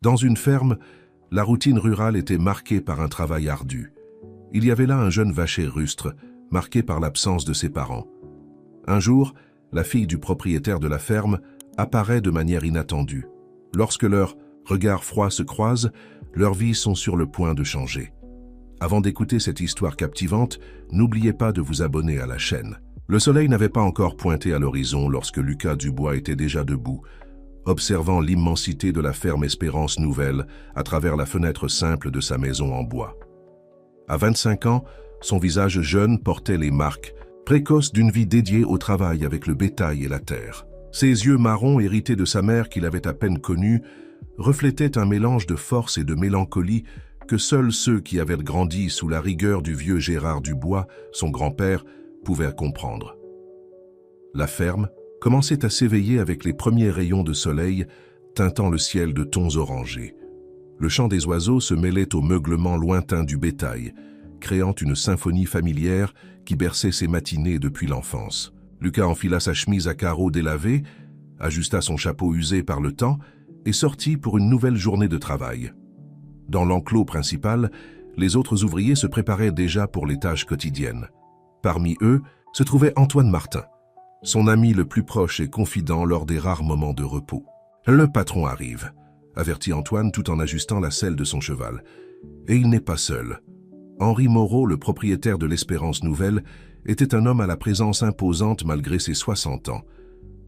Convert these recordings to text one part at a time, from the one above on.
Dans une ferme, la routine rurale était marquée par un travail ardu. Il y avait là un jeune vacher rustre, marqué par l'absence de ses parents. Un jour, la fille du propriétaire de la ferme apparaît de manière inattendue. Lorsque leurs regards froids se croisent, leurs vies sont sur le point de changer. Avant d'écouter cette histoire captivante, n'oubliez pas de vous abonner à la chaîne. Le soleil n'avait pas encore pointé à l'horizon lorsque Lucas Dubois était déjà debout, observant l'immensité de la ferme Espérance Nouvelle à travers la fenêtre simple de sa maison en bois. À 25 ans, son visage jeune portait les marques précoces d'une vie dédiée au travail avec le bétail et la terre. Ses yeux marrons, hérités de sa mère qu'il avait à peine connue, reflétaient un mélange de force et de mélancolie que seuls ceux qui avaient grandi sous la rigueur du vieux Gérard Dubois, son grand-père, pouvaient comprendre. La ferme commençait à s'éveiller avec les premiers rayons de soleil teintant le ciel de tons orangés. Le chant des oiseaux se mêlait au meuglement lointain du bétail, créant une symphonie familière qui berçait ses matinées depuis l'enfance. Lucas enfila sa chemise à carreaux délavée, ajusta son chapeau usé par le temps et sortit pour une nouvelle journée de travail. Dans l'enclos principal, les autres ouvriers se préparaient déjà pour les tâches quotidiennes. Parmi eux se trouvait Antoine Martin, son ami le plus proche et confident lors des rares moments de repos. « Le patron arrive », avertit Antoine tout en ajustant la selle de son cheval. Et il n'est pas seul. Henri Moreau, le propriétaire de l'Espérance Nouvelle, était un homme à la présence imposante malgré ses 60 ans.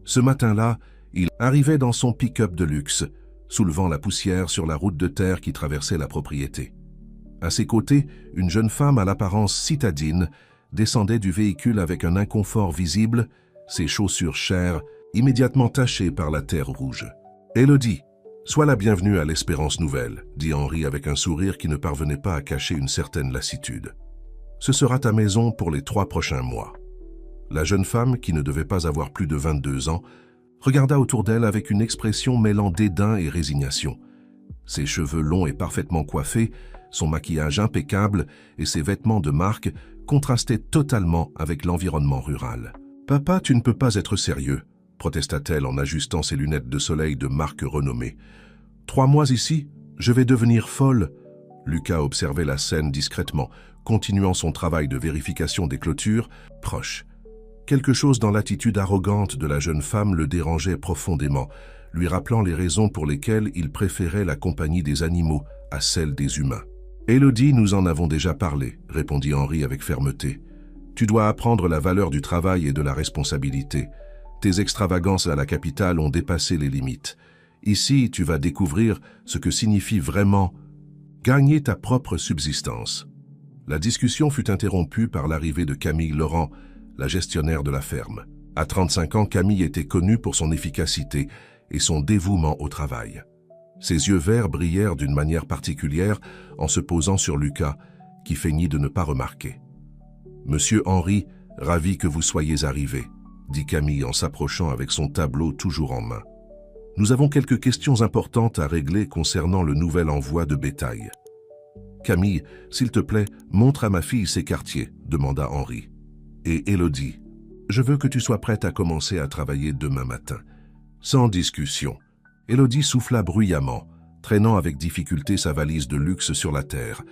Ce matin-là, il arrivait dans son pick-up de luxe, soulevant la poussière sur la route de terre qui traversait la propriété. À ses côtés, une jeune femme à l'apparence citadine descendait du véhicule avec un inconfort visible, ses chaussures chères, immédiatement tachées par la terre rouge. « Élodie, sois la bienvenue à l'Espérance Nouvelle », dit Henri avec un sourire qui ne parvenait pas à cacher une certaine lassitude. « Ce sera ta maison pour les 3 prochains mois. » La jeune femme, qui ne devait pas avoir plus de 22 ans, regarda autour d'elle avec une expression mêlant dédain et résignation. Ses cheveux longs et parfaitement coiffés, son maquillage impeccable et ses vêtements de marque contrastaient totalement avec l'environnement rural. « Papa, tu ne peux pas être sérieux », protesta-t-elle en ajustant ses lunettes de soleil de marque renommée. « 3 mois ici, je vais devenir folle. » Lucas observait la scène discrètement, continuant son travail de vérification des clôtures, proche. Quelque chose dans l'attitude arrogante de la jeune femme le dérangeait profondément, lui rappelant les raisons pour lesquelles il préférait la compagnie des animaux à celle des humains. « Élodie, nous en avons déjà parlé, » répondit Henri avec fermeté. « Tu dois apprendre la valeur du travail et de la responsabilité. Tes extravagances à la capitale ont dépassé les limites. Ici, tu vas découvrir ce que signifie vraiment gagner ta propre subsistance. » La discussion fut interrompue par l'arrivée de Camille Laurent, la gestionnaire de la ferme. À 35 ans, Camille était connue pour son efficacité et son dévouement au travail. Ses yeux verts brillèrent d'une manière particulière en se posant sur Lucas, qui feignit de ne pas remarquer. « Monsieur Henri, ravi que vous soyez arrivé, » dit Camille en s'approchant avec son tableau toujours en main. « Nous avons quelques questions importantes à régler concernant le nouvel envoi de bétail. »« Camille, s'il te plaît, montre à ma fille ses quartiers, » demanda Henri. « Et Élodie, je veux que tu sois prête à commencer à travailler demain matin. » Sans discussion, Élodie souffla bruyamment, traînant avec difficulté sa valise de luxe sur la terre.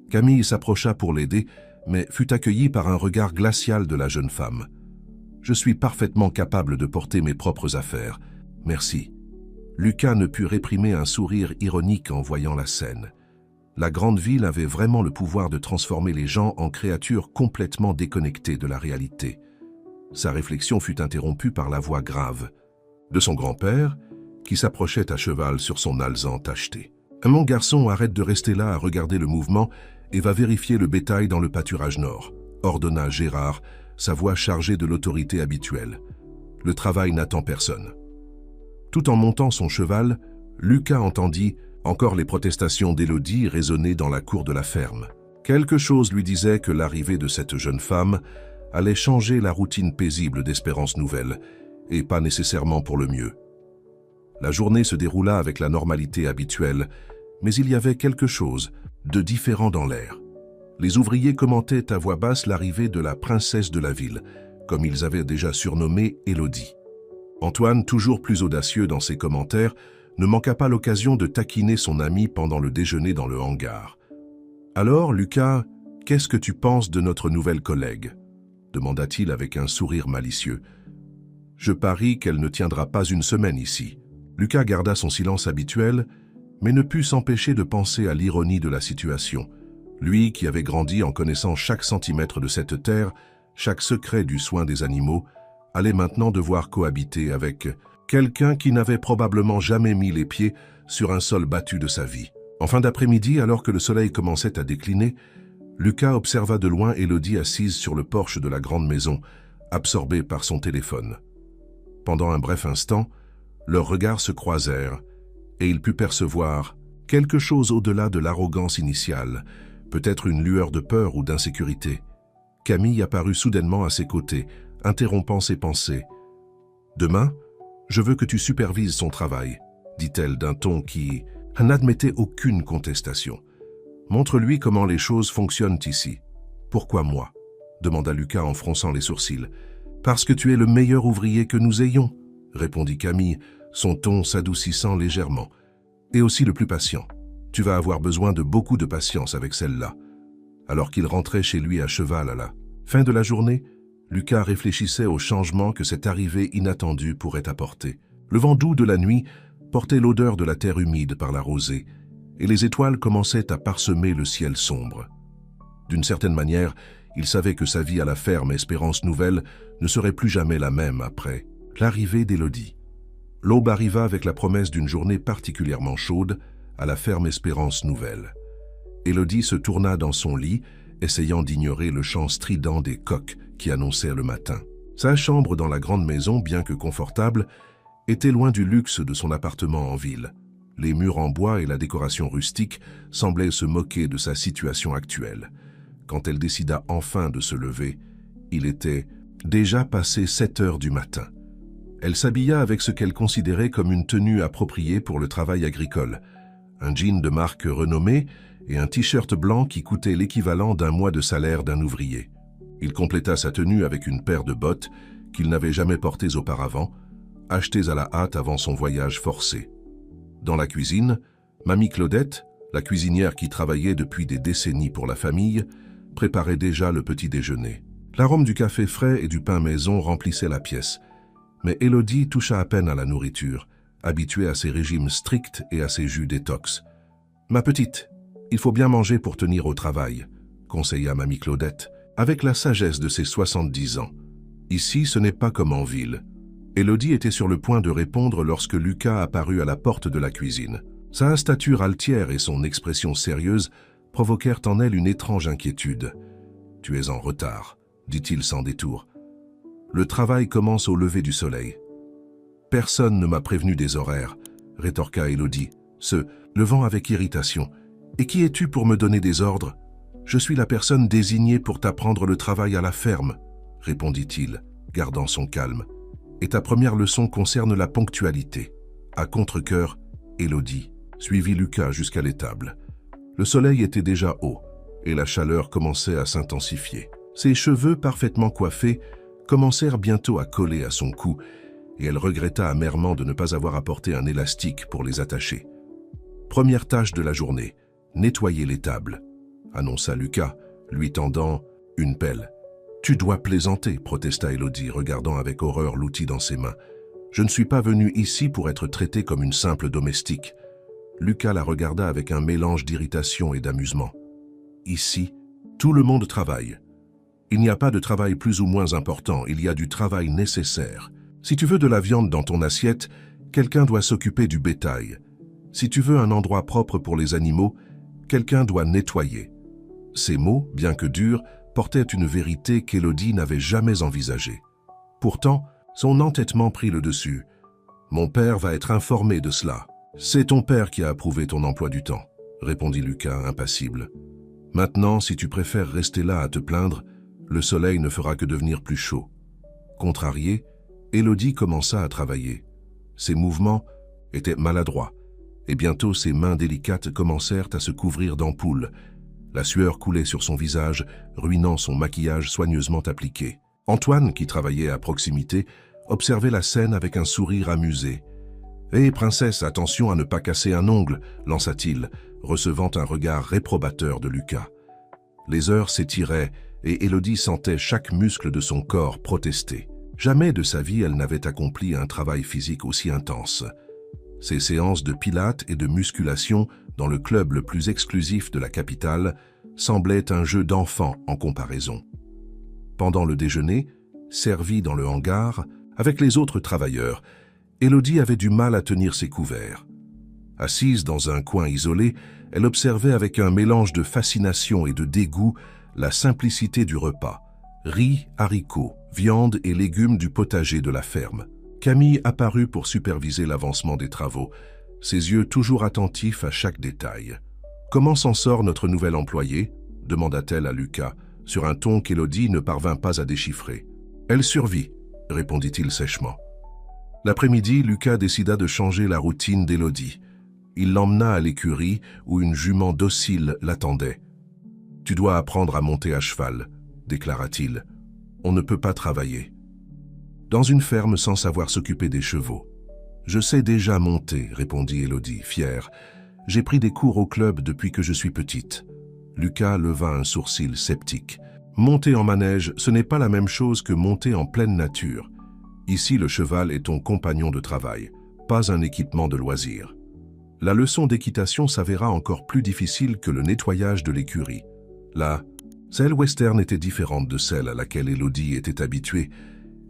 Camille s'approcha pour l'aider, mais fut accueillie par un regard glacial de la jeune femme. « Je suis parfaitement capable de porter mes propres affaires. Merci. » Lucas ne put réprimer un sourire ironique en voyant la scène. La grande ville avait vraiment le pouvoir de transformer les gens en créatures complètement déconnectées de la réalité. Sa réflexion fut interrompue par la voix grave de son grand-père, qui s'approchait à cheval sur son alezan tacheté. « Mon garçon, arrête de rester là à regarder le mouvement et va vérifier le bétail dans le pâturage nord, » ordonna Gérard, sa voix chargée de l'autorité habituelle. « Le travail n'attend personne. » Tout en montant son cheval, Lucas entendit encore les protestations d'Élodie résonner dans la cour de la ferme. Quelque chose lui disait que l'arrivée de cette jeune femme allait changer la routine paisible d'Espérance Nouvelle, et pas nécessairement pour le mieux. La journée se déroula avec la normalité habituelle, mais il y avait quelque chose de différent dans l'air. Les ouvriers commentaient à voix basse l'arrivée de la princesse de la ville, comme ils avaient déjà surnommé Élodie. Antoine, toujours plus audacieux dans ses commentaires, ne manqua pas l'occasion de taquiner son ami pendant le déjeuner dans le hangar. « Alors, Lucas, qu'est-ce que tu penses de notre nouvelle collègue ?» demanda-t-il avec un sourire malicieux. « Je parie qu'elle ne tiendra pas une semaine ici. » Lucas garda son silence habituel, mais ne put s'empêcher de penser à l'ironie de la situation. Lui qui avait grandi en connaissant chaque centimètre de cette terre, chaque secret du soin des animaux, allait maintenant devoir cohabiter avec quelqu'un qui n'avait probablement jamais mis les pieds sur un sol battu de sa vie. En fin d'après-midi, alors que le soleil commençait à décliner, Lucas observa de loin Élodie assise sur le porche de la grande maison, absorbée par son téléphone. Pendant un bref instant, leurs regards se croisèrent et il put percevoir quelque chose au-delà de l'arrogance initiale, peut-être une lueur de peur ou d'insécurité. Camille apparut soudainement à ses côtés, interrompant ses pensées. « Demain, je veux que tu supervises son travail, » dit-elle d'un ton qui n'admettait aucune contestation. « Montre-lui comment les choses fonctionnent ici. »« Pourquoi moi ?» demanda Lucas en fronçant les sourcils. « Parce que tu es le meilleur ouvrier que nous ayons, » répondit Camille, son ton s'adoucissant légèrement. « Et aussi le plus patient. Tu vas avoir besoin de beaucoup de patience avec celle-là. » Alors qu'il rentrait chez lui à cheval à la fin de la journée, Lucas réfléchissait au changement que cette arrivée inattendue pourrait apporter. Le vent doux de la nuit portait l'odeur de la terre humide par la rosée, et les étoiles commençaient à parsemer le ciel sombre. D'une certaine manière, il savait que sa vie à la ferme Espérance Nouvelle ne serait plus jamais la même après l'arrivée d'Élodie. L'aube arriva avec la promesse d'une journée particulièrement chaude à la ferme Espérance Nouvelle. Élodie se tourna dans son lit, essayant d'ignorer le chant strident des coqs qui annonçaient le matin. Sa chambre dans la grande maison, bien que confortable, était loin du luxe de son appartement en ville. Les murs en bois et la décoration rustique semblaient se moquer de sa situation actuelle. Quand elle décida enfin de se lever, il était déjà passé 7 heures du matin. Elle s'habilla avec ce qu'elle considérait comme une tenue appropriée pour le travail agricole. Un jean de marque renommée et un t-shirt blanc qui coûtait l'équivalent d'un mois de salaire d'un ouvrier. Il compléta sa tenue avec une paire de bottes qu'il n'avait jamais portées auparavant, achetées à la hâte avant son voyage forcé. Dans la cuisine, Mamie Claudette, la cuisinière qui travaillait depuis des décennies pour la famille, préparait déjà le petit déjeuner. L'arôme du café frais et du pain maison remplissait la pièce, mais Élodie toucha à peine à la nourriture, habituée à ses régimes stricts et à ses jus détox. « Ma petite, il faut bien manger pour tenir au travail », conseilla Mamie Claudette, avec la sagesse de ses 70 ans. « Ici, ce n'est pas comme en ville. » Élodie était sur le point de répondre lorsque Lucas apparut à la porte de la cuisine. Sa stature altière et son expression sérieuse provoquèrent en elle une étrange inquiétude. « Tu es en retard », dit-il sans détour. « Le travail commence au lever du soleil. »« Personne ne m'a prévenu des horaires, » rétorqua Élodie, se levant avec irritation. « Et qui es-tu pour me donner des ordres ? Je suis la personne désignée pour t'apprendre le travail à la ferme, » répondit-il, gardant son calme. « Et ta première leçon concerne la ponctualité. » À contre-cœur, Élodie suivit Lucas jusqu'à l'étable. Le soleil était déjà haut et la chaleur commençait à s'intensifier. Ses cheveux parfaitement coiffés commencèrent bientôt à coller à son cou et elle regretta amèrement de ne pas avoir apporté un élastique pour les attacher. Première tâche de la journée, nettoyer l'étable, annonça Lucas, lui tendant une pelle. « Tu dois plaisanter, » protesta Élodie, regardant avec horreur l'outil dans ses mains. « Je ne suis pas venu ici pour être traité comme une simple domestique. » Lucas la regarda avec un mélange d'irritation et d'amusement. « Ici, tout le monde travaille. Il n'y a pas de travail plus ou moins important, il y a du travail nécessaire. Si tu veux de la viande dans ton assiette, quelqu'un doit s'occuper du bétail. Si tu veux un endroit propre pour les animaux, quelqu'un doit nettoyer. » Ces mots, bien que durs, portaient une vérité qu'Élodie n'avait jamais envisagée. Pourtant, son entêtement prit le dessus. « Mon père va être informé de cela. »« C'est ton père qui a approuvé ton emploi du temps, » répondit Lucas, impassible. « Maintenant, si tu préfères rester là à te plaindre, le soleil ne fera que devenir plus chaud. » Contrariée, Élodie commença à travailler. Ses mouvements étaient maladroits, et bientôt ses mains délicates commencèrent à se couvrir d'ampoules. La sueur coulait sur son visage, ruinant son maquillage soigneusement appliqué. Antoine, qui travaillait à proximité, observait la scène avec un sourire amusé. « Hé, princesse, attention à ne pas casser un ongle !» lança-t-il, recevant un regard réprobateur de Lucas. Les heures s'étiraient et Élodie sentait chaque muscle de son corps protester. Jamais de sa vie elle n'avait accompli un travail physique aussi intense. Ses séances de pilates et de musculation dans le club le plus exclusif de la capitale semblaient un jeu d'enfant en comparaison. Pendant le déjeuner, servi dans le hangar, avec les autres travailleurs, Élodie avait du mal à tenir ses couverts. Assise dans un coin isolé, elle observait avec un mélange de fascination et de dégoût la simplicité du repas. Riz, haricots, viande et légumes du potager de la ferme. Camille apparut pour superviser l'avancement des travaux, ses yeux toujours attentifs à chaque détail. « Comment s'en sort notre nouvel employé ?» demanda-t-elle à Lucas, sur un ton qu'Élodie ne parvint pas à déchiffrer. « Elle survit », répondit-il sèchement. L'après-midi, Lucas décida de changer la routine d'Élodie. Il l'emmena à l'écurie où une jument docile l'attendait. « Tu dois apprendre à monter à cheval », déclara-t-il. « On ne peut pas travailler dans une ferme sans savoir s'occuper des chevaux. »« Je sais déjà monter, » répondit Élodie, fière. « J'ai pris des cours au club depuis que je suis petite. » Lucas leva un sourcil sceptique. « Monter en manège, ce n'est pas la même chose que monter en pleine nature. Ici, le cheval est ton compagnon de travail, pas un équipement de loisir. » La leçon d'équitation s'avéra encore plus difficile que le nettoyage de l'écurie. La selle western était différente de celle à laquelle Élodie était habituée,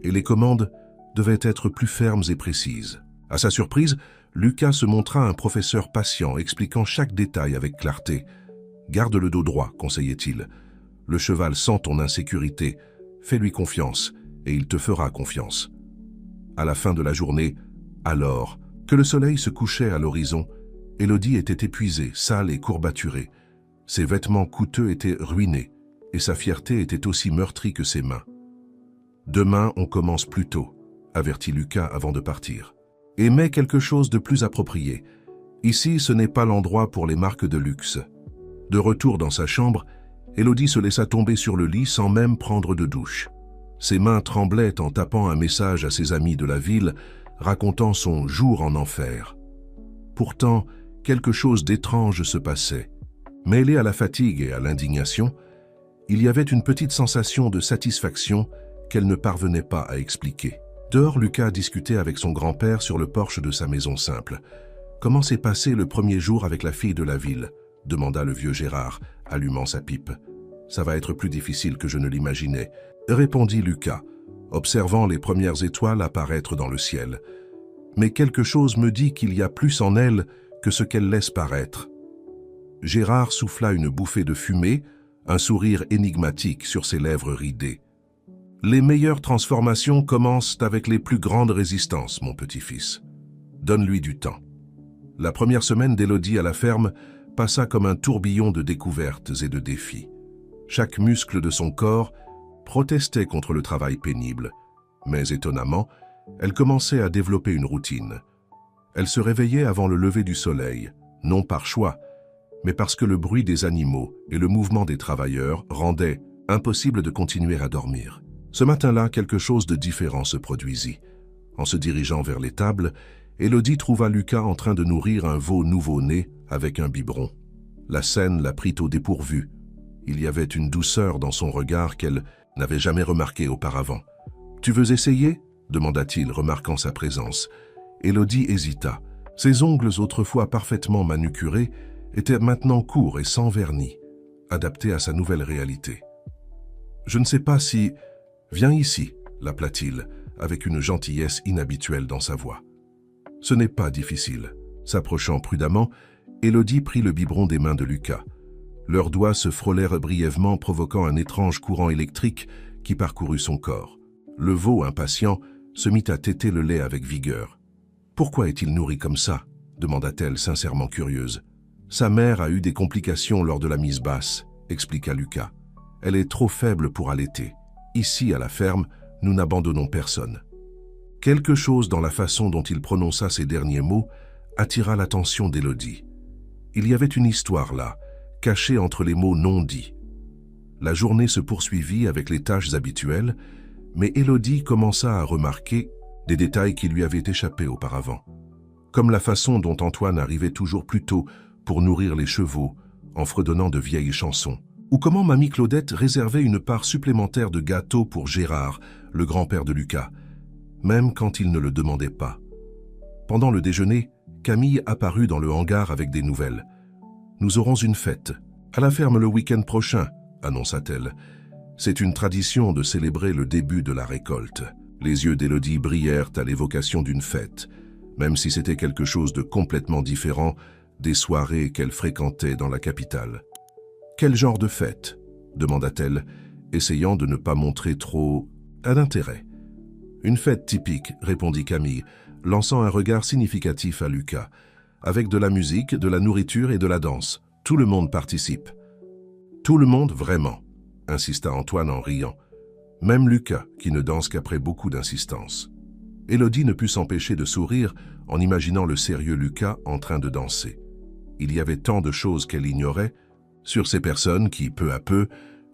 et les commandes devaient être plus fermes et précises. À sa surprise, Lucas se montra un professeur patient, expliquant chaque détail avec clarté. « Garde le dos droit, conseillait-il. Le cheval sent ton insécurité. Fais-lui confiance, et il te fera confiance. » À la fin de la journée, alors que le soleil se couchait à l'horizon, Élodie était épuisée, sale et courbaturée. Ses vêtements coûteux étaient ruinés, et sa fierté était aussi meurtrie que ses mains. « Demain, on commence plus tôt, » avertit Lucas avant de partir. « Et mets quelque chose de plus approprié. Ici, ce n'est pas l'endroit pour les marques de luxe. » De retour dans sa chambre, Élodie se laissa tomber sur le lit sans même prendre de douche. Ses mains tremblaient en tapant un message à ses amis de la ville, racontant son jour en enfer. Pourtant, quelque chose d'étrange se passait. Mêlé à la fatigue et à l'indignation, il y avait une petite sensation de satisfaction qu'elle ne parvenait pas à expliquer. Dehors, Lucas discutait avec son grand-père sur le porche de sa maison simple. « Comment s'est passé le premier jour avec la fille de la ville ?» demanda le vieux Gérard, allumant sa pipe. « Ça va être plus difficile que je ne l'imaginais », répondit Lucas, observant les premières étoiles apparaître dans le ciel. « Mais quelque chose me dit qu'il y a plus en elle que ce qu'elle laisse paraître. » Gérard souffla une bouffée de fumée, un sourire énigmatique sur ses lèvres ridées. « Les meilleures transformations commencent avec les plus grandes résistances, mon petit-fils. Donne-lui du temps. » La première semaine d'Élodie à la ferme passa comme un tourbillon de découvertes et de défis. Chaque muscle de son corps protestait contre le travail pénible, mais étonnamment, elle commençait à développer une routine. Elle se réveillait avant le lever du soleil, non par choix, mais parce que le bruit des animaux et le mouvement des travailleurs rendaient impossible de continuer à dormir. Ce matin-là, quelque chose de différent se produisit. En se dirigeant vers les tables, Élodie trouva Lucas en train de nourrir un veau nouveau-né avec un biberon. La scène la prit au dépourvu. Il y avait une douceur dans son regard qu'elle n'avait jamais remarquée auparavant. « Tu veux essayer ?» demanda-t-il, remarquant sa présence. Élodie hésita. Ses ongles, autrefois parfaitement manucurés, étaient maintenant courts et sans vernis, adaptés à sa nouvelle réalité. « Je ne sais pas si... »« Viens ici », l'appela-t-il, avec une gentillesse inhabituelle dans sa voix. « Ce n'est pas difficile. » S'approchant prudemment, Élodie prit le biberon des mains de Lucas. Leurs doigts se frôlèrent brièvement, provoquant un étrange courant électrique qui parcourut son corps. Le veau, impatient, se mit à téter le lait avec vigueur. « Pourquoi est-il nourri comme ça ?» demanda-t-elle, sincèrement curieuse. « Sa mère a eu des complications lors de la mise basse », expliqua Lucas. « Elle est trop faible pour allaiter. Ici, à la ferme, nous n'abandonnons personne. » Quelque chose dans la façon dont il prononça ces derniers mots attira l'attention d'Élodie. Il y avait une histoire là, cachée entre les mots non dits. La journée se poursuivit avec les tâches habituelles, mais Élodie commença à remarquer des détails qui lui avaient échappé auparavant. comme la façon dont Antoine arrivait toujours plus tôt pour nourrir les chevaux, en fredonnant de vieilles chansons. Ou comment mamie Claudette réservait une part supplémentaire de gâteau pour Gérard, le grand-père de Lucas, même quand il ne le demandait pas. Pendant le déjeuner, Camille apparut dans le hangar avec des nouvelles. « Nous aurons une fête. À la ferme le week-end prochain », annonça-t-elle. « C'est une tradition de célébrer le début de la récolte. » Les yeux d'Élodie brillèrent à l'évocation d'une fête, même si c'était quelque chose de complètement différent des soirées qu'elle fréquentait dans la capitale. « Quel genre de fête ?» demanda-t-elle, essayant de ne pas montrer trop d'intérêt. « Une fête typique », répondit Camille, lançant un regard significatif à Lucas. « Avec de la musique, de la nourriture et de la danse. Tout le monde participe. »« Tout le monde, vraiment », insista Antoine en riant. Même Lucas, qui ne danse qu'après beaucoup d'insistance. Élodie ne put s'empêcher de sourire en imaginant le sérieux Lucas en train de danser. Il y avait tant de choses qu'elle ignorait sur ces personnes qui, peu à peu,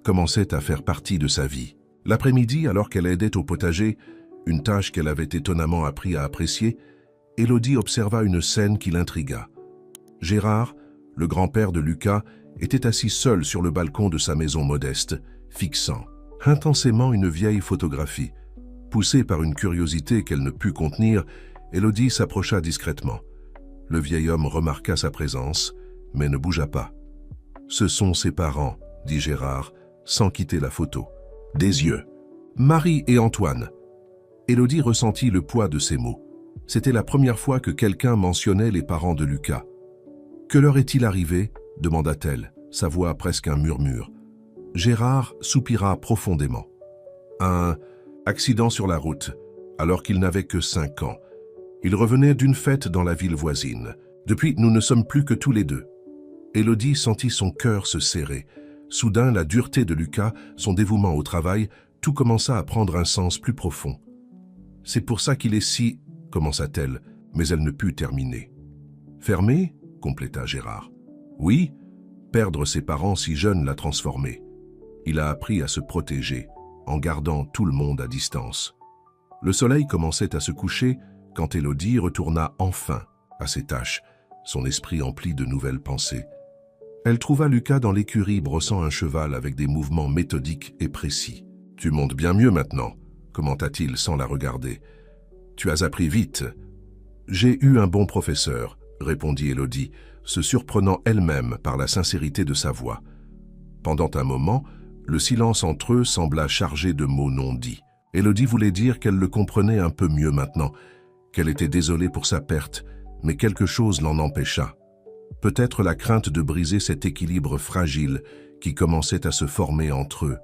commençaient à faire partie de sa vie. L'après-midi, alors qu'elle aidait au potager, une tâche qu'elle avait étonnamment appris à apprécier, Élodie observa une scène qui l'intrigua. Gérard, le grand-père de Lucas, était assis seul sur le balcon de sa maison modeste, fixant intensément une vieille photographie. Poussée par une curiosité qu'elle ne put contenir, Élodie s'approcha discrètement. Le vieil homme remarqua sa présence, mais ne bougea pas. « Ce sont ses parents », dit Gérard, sans quitter la photo. Des yeux. Marie et Antoine. Élodie ressentit le poids de ces mots. C'était la première fois que quelqu'un mentionnait les parents de Lucas. « Que leur est-il arrivé ?» demanda-t-elle, sa voix presque un murmure. Gérard soupira profondément. Un accident sur la route, alors qu'il n'avait que 5 ans. Il revenait d'une fête dans la ville voisine. Depuis, nous ne sommes plus que tous les deux. Élodie sentit son cœur se serrer. Soudain, la dureté de Lucas, son dévouement au travail, tout commença à prendre un sens plus profond. « C'est pour ça qu'il est si... » commença-t-elle, mais elle ne put terminer. « Fermé » compléta Gérard. « Oui, perdre ses parents si jeunes l'a transformé. Il a appris à se protéger, en gardant tout le monde à distance. » Le soleil commençait à se coucher quand Élodie retourna enfin à ses tâches, son esprit empli de nouvelles pensées. Elle trouva Lucas dans l'écurie brossant un cheval avec des mouvements méthodiques et précis. « Tu montes bien mieux maintenant », commenta-t-il sans la regarder. « Tu as appris vite. »« J'ai eu un bon professeur », répondit Élodie, se surprenant elle-même par la sincérité de sa voix. Pendant un moment, le silence entre eux sembla chargé de mots non dits. Élodie voulait dire qu'elle le comprenait un peu mieux maintenant, qu'elle était désolée pour sa perte, mais quelque chose l'en empêcha. Peut-être la crainte de briser cet équilibre fragile qui commençait à se former entre eux.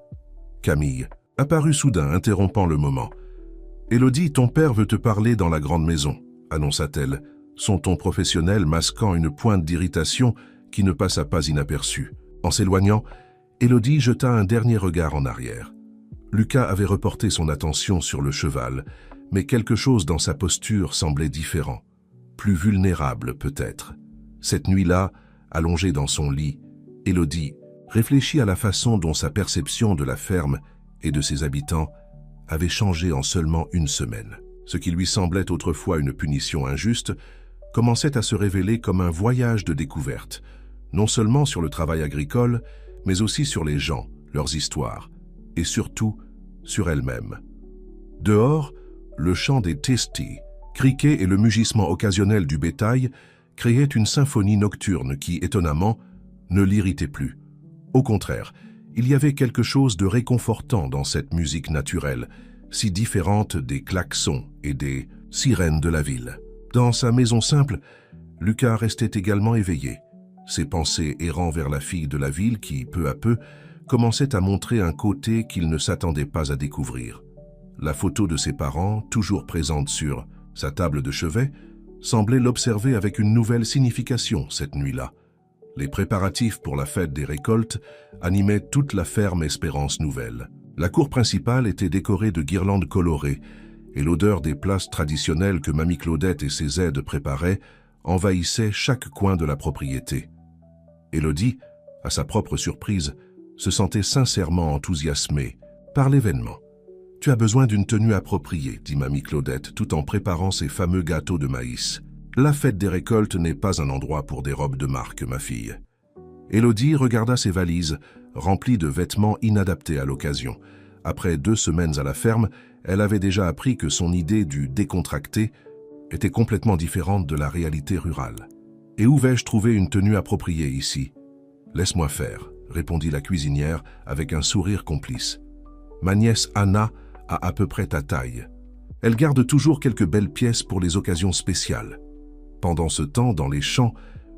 Camille apparut soudain, interrompant le moment. « Élodie, ton père veut te parler dans la grande maison », annonça-t-elle, son ton professionnel masquant une pointe d'irritation qui ne passa pas inaperçue. En s'éloignant, Élodie jeta un dernier regard en arrière. Lucas avait reporté son attention sur le cheval, mais quelque chose dans sa posture semblait différent, plus vulnérable peut-être. Cette nuit-là, allongée dans son lit, Élodie réfléchit à la façon dont sa perception de la ferme et de ses habitants avait changé en seulement une semaine. Ce qui lui semblait autrefois une punition injuste commençait à se révéler comme un voyage de découverte, non seulement sur le travail agricole, mais aussi sur les gens, leurs histoires, et surtout sur elle-même. Dehors, le chant des testis, criquets et le mugissement occasionnel du bétail créaient une symphonie nocturne qui, étonnamment, ne l'irritait plus. Au contraire, il y avait quelque chose de réconfortant dans cette musique naturelle, si différente des klaxons et des sirènes de la ville. Dans sa maison simple, Lucas restait également éveillé, ses pensées errant vers la fille de la ville qui, peu à peu, commençait à montrer un côté qu'il ne s'attendait pas à découvrir. La photo de ses parents, toujours présente sur sa table de chevet, semblait l'observer avec une nouvelle signification cette nuit-là. Les préparatifs pour la fête des récoltes animaient toute la ferme Espérance Nouvelle. La cour principale était décorée de guirlandes colorées et l'odeur des plats traditionnels que mamie Claudette et ses aides préparaient envahissait chaque coin de la propriété. Élodie, à sa propre surprise, se sentait sincèrement enthousiasmée par l'événement. « Tu as besoin d'une tenue appropriée, dit mamie Claudette, tout en préparant ses fameux gâteaux de maïs. La fête des récoltes n'est pas un endroit pour des robes de marque, ma fille. Élodie regarda ses valises, remplies de vêtements inadaptés à l'occasion. Après 2 semaines à la ferme, elle avait déjà appris que son idée du décontracté était complètement différente de la réalité rurale. « Et où vais-je trouver une tenue appropriée ici ?»« Laisse-moi faire, » répondit la cuisinière avec un sourire complice. « Ma nièce Anna a à peu près ta taille. Elle garde toujours quelques belles pièces pour les occasions spéciales. » Pendant ce temps, dans les champs,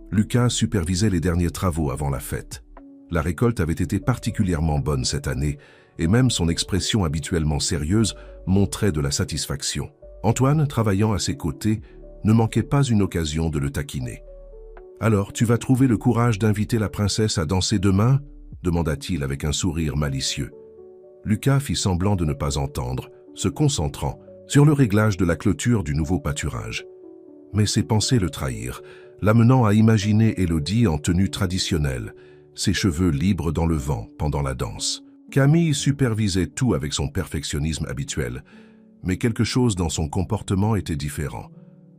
Lucas supervisait les derniers travaux avant la fête. La récolte avait été particulièrement bonne cette année, et même son expression habituellement sérieuse montrait de la satisfaction. Antoine, travaillant à ses côtés, ne manquait pas une occasion de le taquiner. « Alors, tu vas trouver le courage d'inviter la princesse à danser demain ?» demanda-t-il avec un sourire malicieux. Lucas fit semblant de ne pas entendre, se concentrant sur le réglage de la clôture du nouveau pâturage. Mais ses pensées le trahirent, l'amenant à imaginer Élodie en tenue traditionnelle, ses cheveux libres dans le vent pendant la danse. Camille supervisait tout avec son perfectionnisme habituel, mais quelque chose dans son comportement était différent.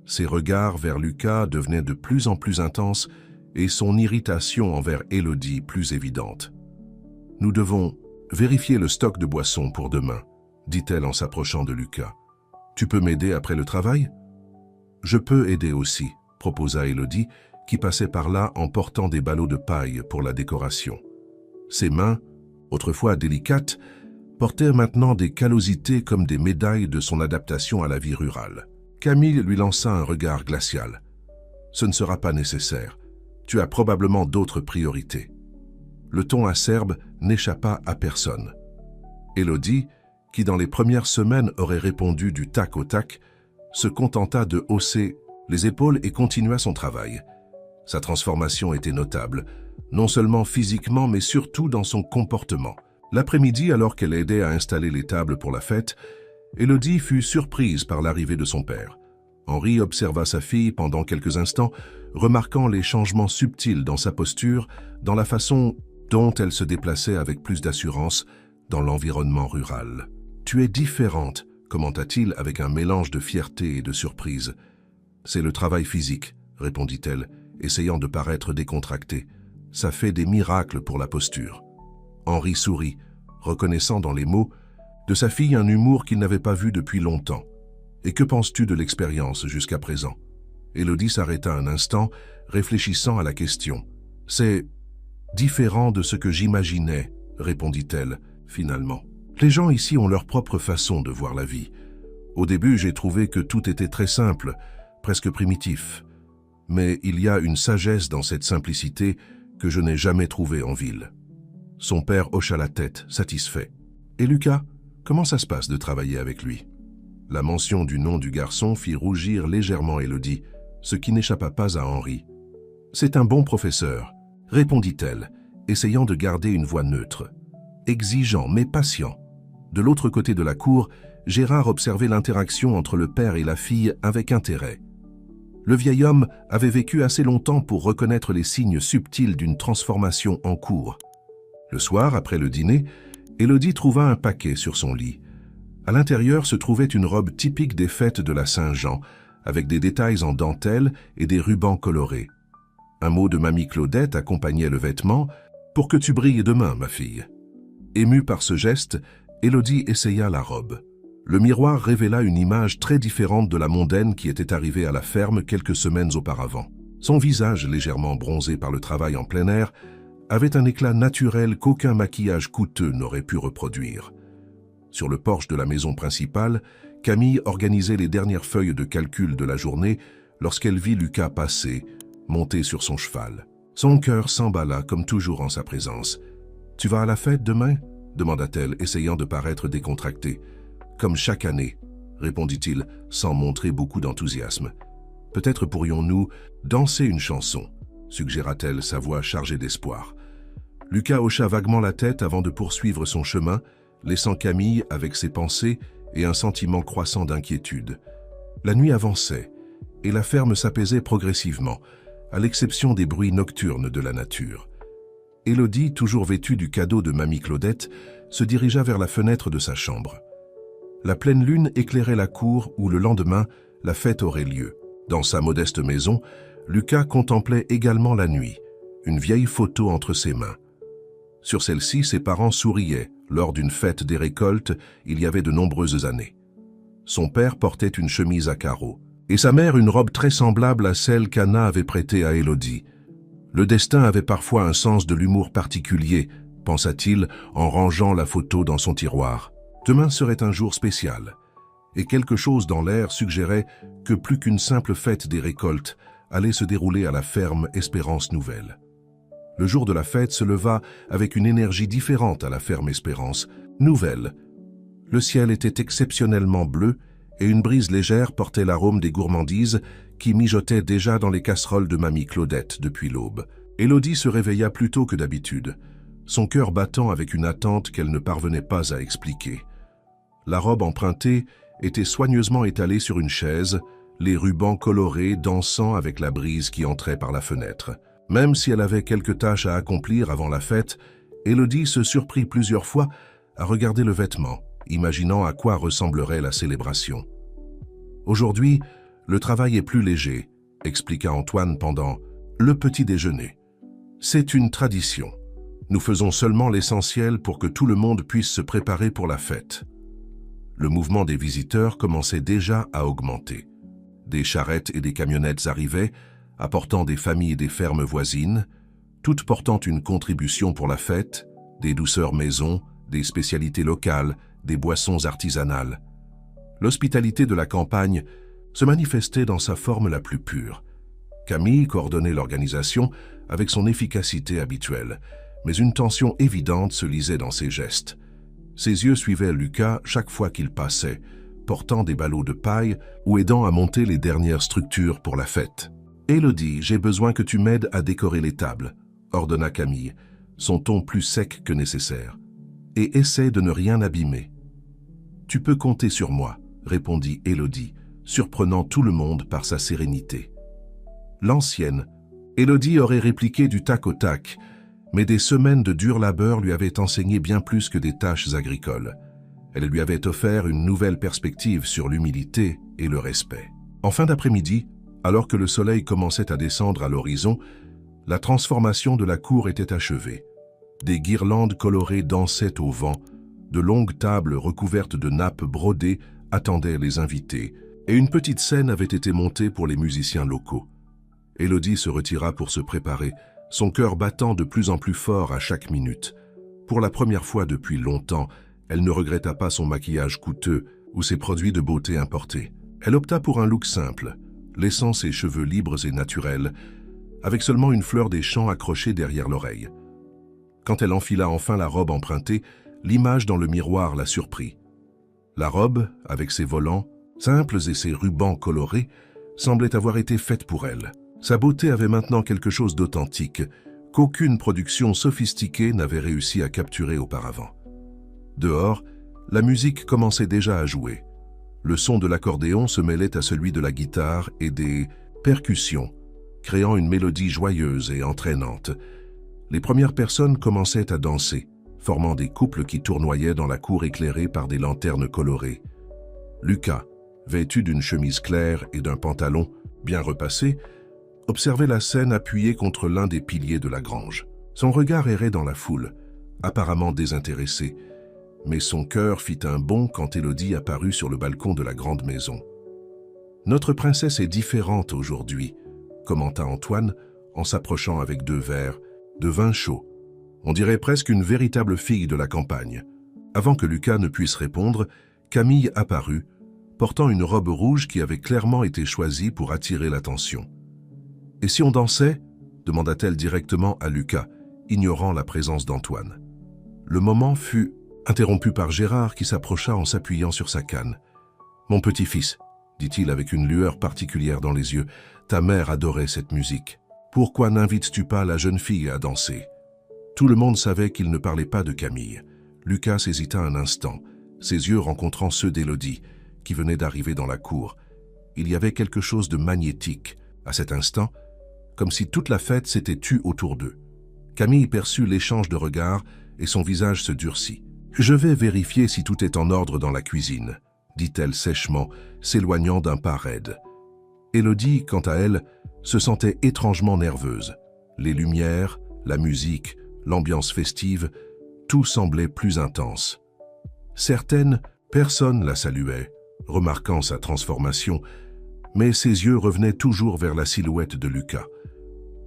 Ses regards vers Lucas devenaient de plus en plus intenses et son irritation envers Élodie plus évidente. « Nous devons vérifier le stock de boissons pour demain, » dit-elle en s'approchant de Lucas. « Tu peux m'aider après le travail ?»« Je peux aider aussi, » proposa Élodie, qui passait par là en portant des ballots de paille pour la décoration. Ses mains, autrefois délicates, portaient maintenant des callosités comme des médailles de son adaptation à la vie rurale. Camille lui lança un regard glacial. « Ce ne sera pas nécessaire. Tu as probablement d'autres priorités. » Le ton acerbe n'échappa à personne. Élodie, qui dans les premières semaines aurait répondu du tac au tac, se contenta de hausser les épaules et continua son travail. Sa transformation était notable, non seulement physiquement mais surtout dans son comportement. L'après-midi, alors qu'elle aidait à installer les tables pour la fête, Élodie fut surprise par l'arrivée de son père. Henri observa sa fille pendant quelques instants, remarquant les changements subtils dans sa posture, dans la façon dont elle se déplaçait avec plus d'assurance dans l'environnement rural. « Tu es différente », commenta-t-il avec un mélange de fierté et de surprise. « C'est le travail physique », répondit-elle, essayant de paraître décontractée. « Ça fait des miracles pour la posture. » Henri sourit, reconnaissant dans les mots de sa fille un humour qu'il n'avait pas vu depuis longtemps. « Et que penses-tu de l'expérience jusqu'à présent ?» Élodie s'arrêta un instant, réfléchissant à la question. « C'est différent de ce que j'imaginais, » répondit-elle, finalement. « Les gens ici ont leur propre façon de voir la vie. Au début, j'ai trouvé que tout était très simple, presque primitif. Mais il y a une sagesse dans cette simplicité que je n'ai jamais trouvée en ville. » Son père hocha la tête, satisfait. « Et Lucas, comment ça se passe de travailler avec lui ?» La mention du nom du garçon fit rougir légèrement Élodie, ce qui n'échappa pas à Henri. « C'est un bon professeur, » répondit-elle, essayant de garder une voix neutre. « Exigeant, mais patient. » De l'autre côté de la cour, Gérard observait l'interaction entre le père et la fille avec intérêt. Le vieil homme avait vécu assez longtemps pour reconnaître les signes subtils d'une transformation en cours. Le soir, après le dîner, Élodie trouva un paquet sur son lit. À l'intérieur se trouvait une robe typique des fêtes de la Saint-Jean, avec des détails en dentelle et des rubans colorés. Un mot de mamie Claudette accompagnait le vêtement « Pour que tu brilles demain, ma fille ». Émue par ce geste, Élodie essaya la robe. Le miroir révéla une image très différente de la mondaine qui était arrivée à la ferme quelques semaines auparavant. Son visage, légèrement bronzé par le travail en plein air, avait un éclat naturel qu'aucun maquillage coûteux n'aurait pu reproduire. Sur le porche de la maison principale, Camille organisait les dernières feuilles de calcul de la journée lorsqu'elle vit Lucas passer, monté sur son cheval. Son cœur s'emballa comme toujours en sa présence. « Tu vas à la fête demain ?» demanda-t-elle, essayant de paraître décontractée. « Comme chaque année, » répondit-il, sans montrer beaucoup d'enthousiasme. « Peut-être pourrions-nous danser une chanson ?» suggéra-t-elle, sa voix chargée d'espoir. Lucas hocha vaguement la tête avant de poursuivre son chemin, laissant Camille avec ses pensées et un sentiment croissant d'inquiétude. La nuit avançait, et la ferme s'apaisait progressivement, à l'exception des bruits nocturnes de la nature. Élodie, toujours vêtue du cadeau de mamie Claudette, se dirigea vers la fenêtre de sa chambre. La pleine lune éclairait la cour où le lendemain, la fête aurait lieu. Dans sa modeste maison, Lucas contemplait également la nuit, une vieille photo entre ses mains. Sur celle-ci, ses parents souriaient lors d'une fête des récoltes il y avait de nombreuses années. Son père portait une chemise à carreaux, et sa mère une robe très semblable à celle qu'Anna avait prêtée à Élodie. Le destin avait parfois un sens de l'humour particulier, pensa-t-il en rangeant la photo dans son tiroir. Demain serait un jour spécial, et quelque chose dans l'air suggérait que plus qu'une simple fête des récoltes allait se dérouler à la ferme Espérance Nouvelle. Le jour de la fête se leva avec une énergie différente à la ferme Espérance Nouvelle. Le ciel était exceptionnellement bleu et une brise légère portait l'arôme des gourmandises qui mijotaient déjà dans les casseroles de mamie Claudette depuis l'aube. Élodie se réveilla plus tôt que d'habitude, son cœur battant avec une attente qu'elle ne parvenait pas à expliquer. La robe empruntée était soigneusement étalée sur une chaise, les rubans colorés dansant avec la brise qui entrait par la fenêtre. Même si elle avait quelques tâches à accomplir avant la fête, Élodie se surprit plusieurs fois à regarder le vêtement, imaginant à quoi ressemblerait la célébration. « Aujourd'hui, le travail est plus léger », expliqua Antoine pendant le petit déjeuner. « C'est une tradition. Nous faisons seulement l'essentiel pour que tout le monde puisse se préparer pour la fête. » Le mouvement des visiteurs commençait déjà à augmenter. Des charrettes et des camionnettes arrivaient, apportant des familles et des fermes voisines, toutes portant une contribution pour la fête, des douceurs maison, des spécialités locales, des boissons artisanales. L'hospitalité de la campagne se manifestait dans sa forme la plus pure. Camille coordonnait l'organisation avec son efficacité habituelle, mais une tension évidente se lisait dans ses gestes. Ses yeux suivaient Lucas chaque fois qu'il passait, portant des ballots de paille ou aidant à monter les dernières structures pour la fête. « Élodie, j'ai besoin que tu m'aides à décorer les tables », ordonna Camille, son ton plus sec que nécessaire. « Et essaie de ne rien abîmer. »« Tu peux compter sur moi », répondit Élodie, surprenant tout le monde par sa sérénité. L'ancienne, Élodie aurait répliqué du tac au tac, mais des semaines de dur labeur lui avaient enseigné bien plus que des tâches agricoles. Elle lui avait offert une nouvelle perspective sur l'humilité et le respect. En fin d'après-midi, alors que le soleil commençait à descendre à l'horizon, la transformation de la cour était achevée. Des guirlandes colorées dansaient au vent, de longues tables recouvertes de nappes brodées attendaient les invités, et une petite scène avait été montée pour les musiciens locaux. Élodie se retira pour se préparer, son cœur battant de plus en plus fort à chaque minute. Pour la première fois depuis longtemps, elle ne regretta pas son maquillage coûteux ou ses produits de beauté importés. Elle opta pour un look simple, laissant ses cheveux libres et naturels, avec seulement une fleur des champs accrochée derrière l'oreille. Quand elle enfila enfin la robe empruntée, l'image dans le miroir la surprit. La robe, avec ses volants, simples et ses rubans colorés, semblait avoir été faite pour elle. Sa beauté avait maintenant quelque chose d'authentique, qu'aucune production sophistiquée n'avait réussi à capturer auparavant. Dehors, la musique commençait déjà à jouer. Le son de l'accordéon se mêlait à celui de la guitare et des percussions, créant une mélodie joyeuse et entraînante. Les premières personnes commençaient à danser, formant des couples qui tournoyaient dans la cour éclairée par des lanternes colorées. Lucas, vêtu d'une chemise claire et d'un pantalon bien repassé, observait la scène appuyé contre l'un des piliers de la grange. Son regard errait dans la foule, apparemment désintéressé, mais son cœur fit un bond quand Élodie apparut sur le balcon de la grande maison. « Notre princesse est différente aujourd'hui », commenta Antoine en s'approchant avec 2 verres de vin chaud. On dirait presque une véritable fille de la campagne. Avant que Lucas ne puisse répondre, Camille apparut, portant une robe rouge qui avait clairement été choisie pour attirer l'attention. « Et si on dansait ?» demanda-t-elle directement à Lucas, ignorant la présence d'Antoine. Le moment fut interrompu par Gérard qui s'approcha en s'appuyant sur sa canne. « Mon petit-fils, » dit-il avec une lueur particulière dans les yeux, « ta mère adorait cette musique. Pourquoi n'invites-tu pas la jeune fille à danser ?» Tout le monde savait qu'il ne parlait pas de Camille. Lucas hésita un instant, ses yeux rencontrant ceux d'Élodie, qui venait d'arriver dans la cour. Il y avait quelque chose de magnétique, à cet instant, comme si toute la fête s'était tue autour d'eux. Camille perçut l'échange de regards et son visage se durcit. « Je vais vérifier si tout est en ordre dans la cuisine », dit-elle sèchement, s'éloignant d'un pas raide. Élodie, quant à elle, se sentait étrangement nerveuse. Les lumières, la musique, l'ambiance festive, tout semblait plus intense. Certaines personnes la saluaient, remarquant sa transformation, mais ses yeux revenaient toujours vers la silhouette de Lucas.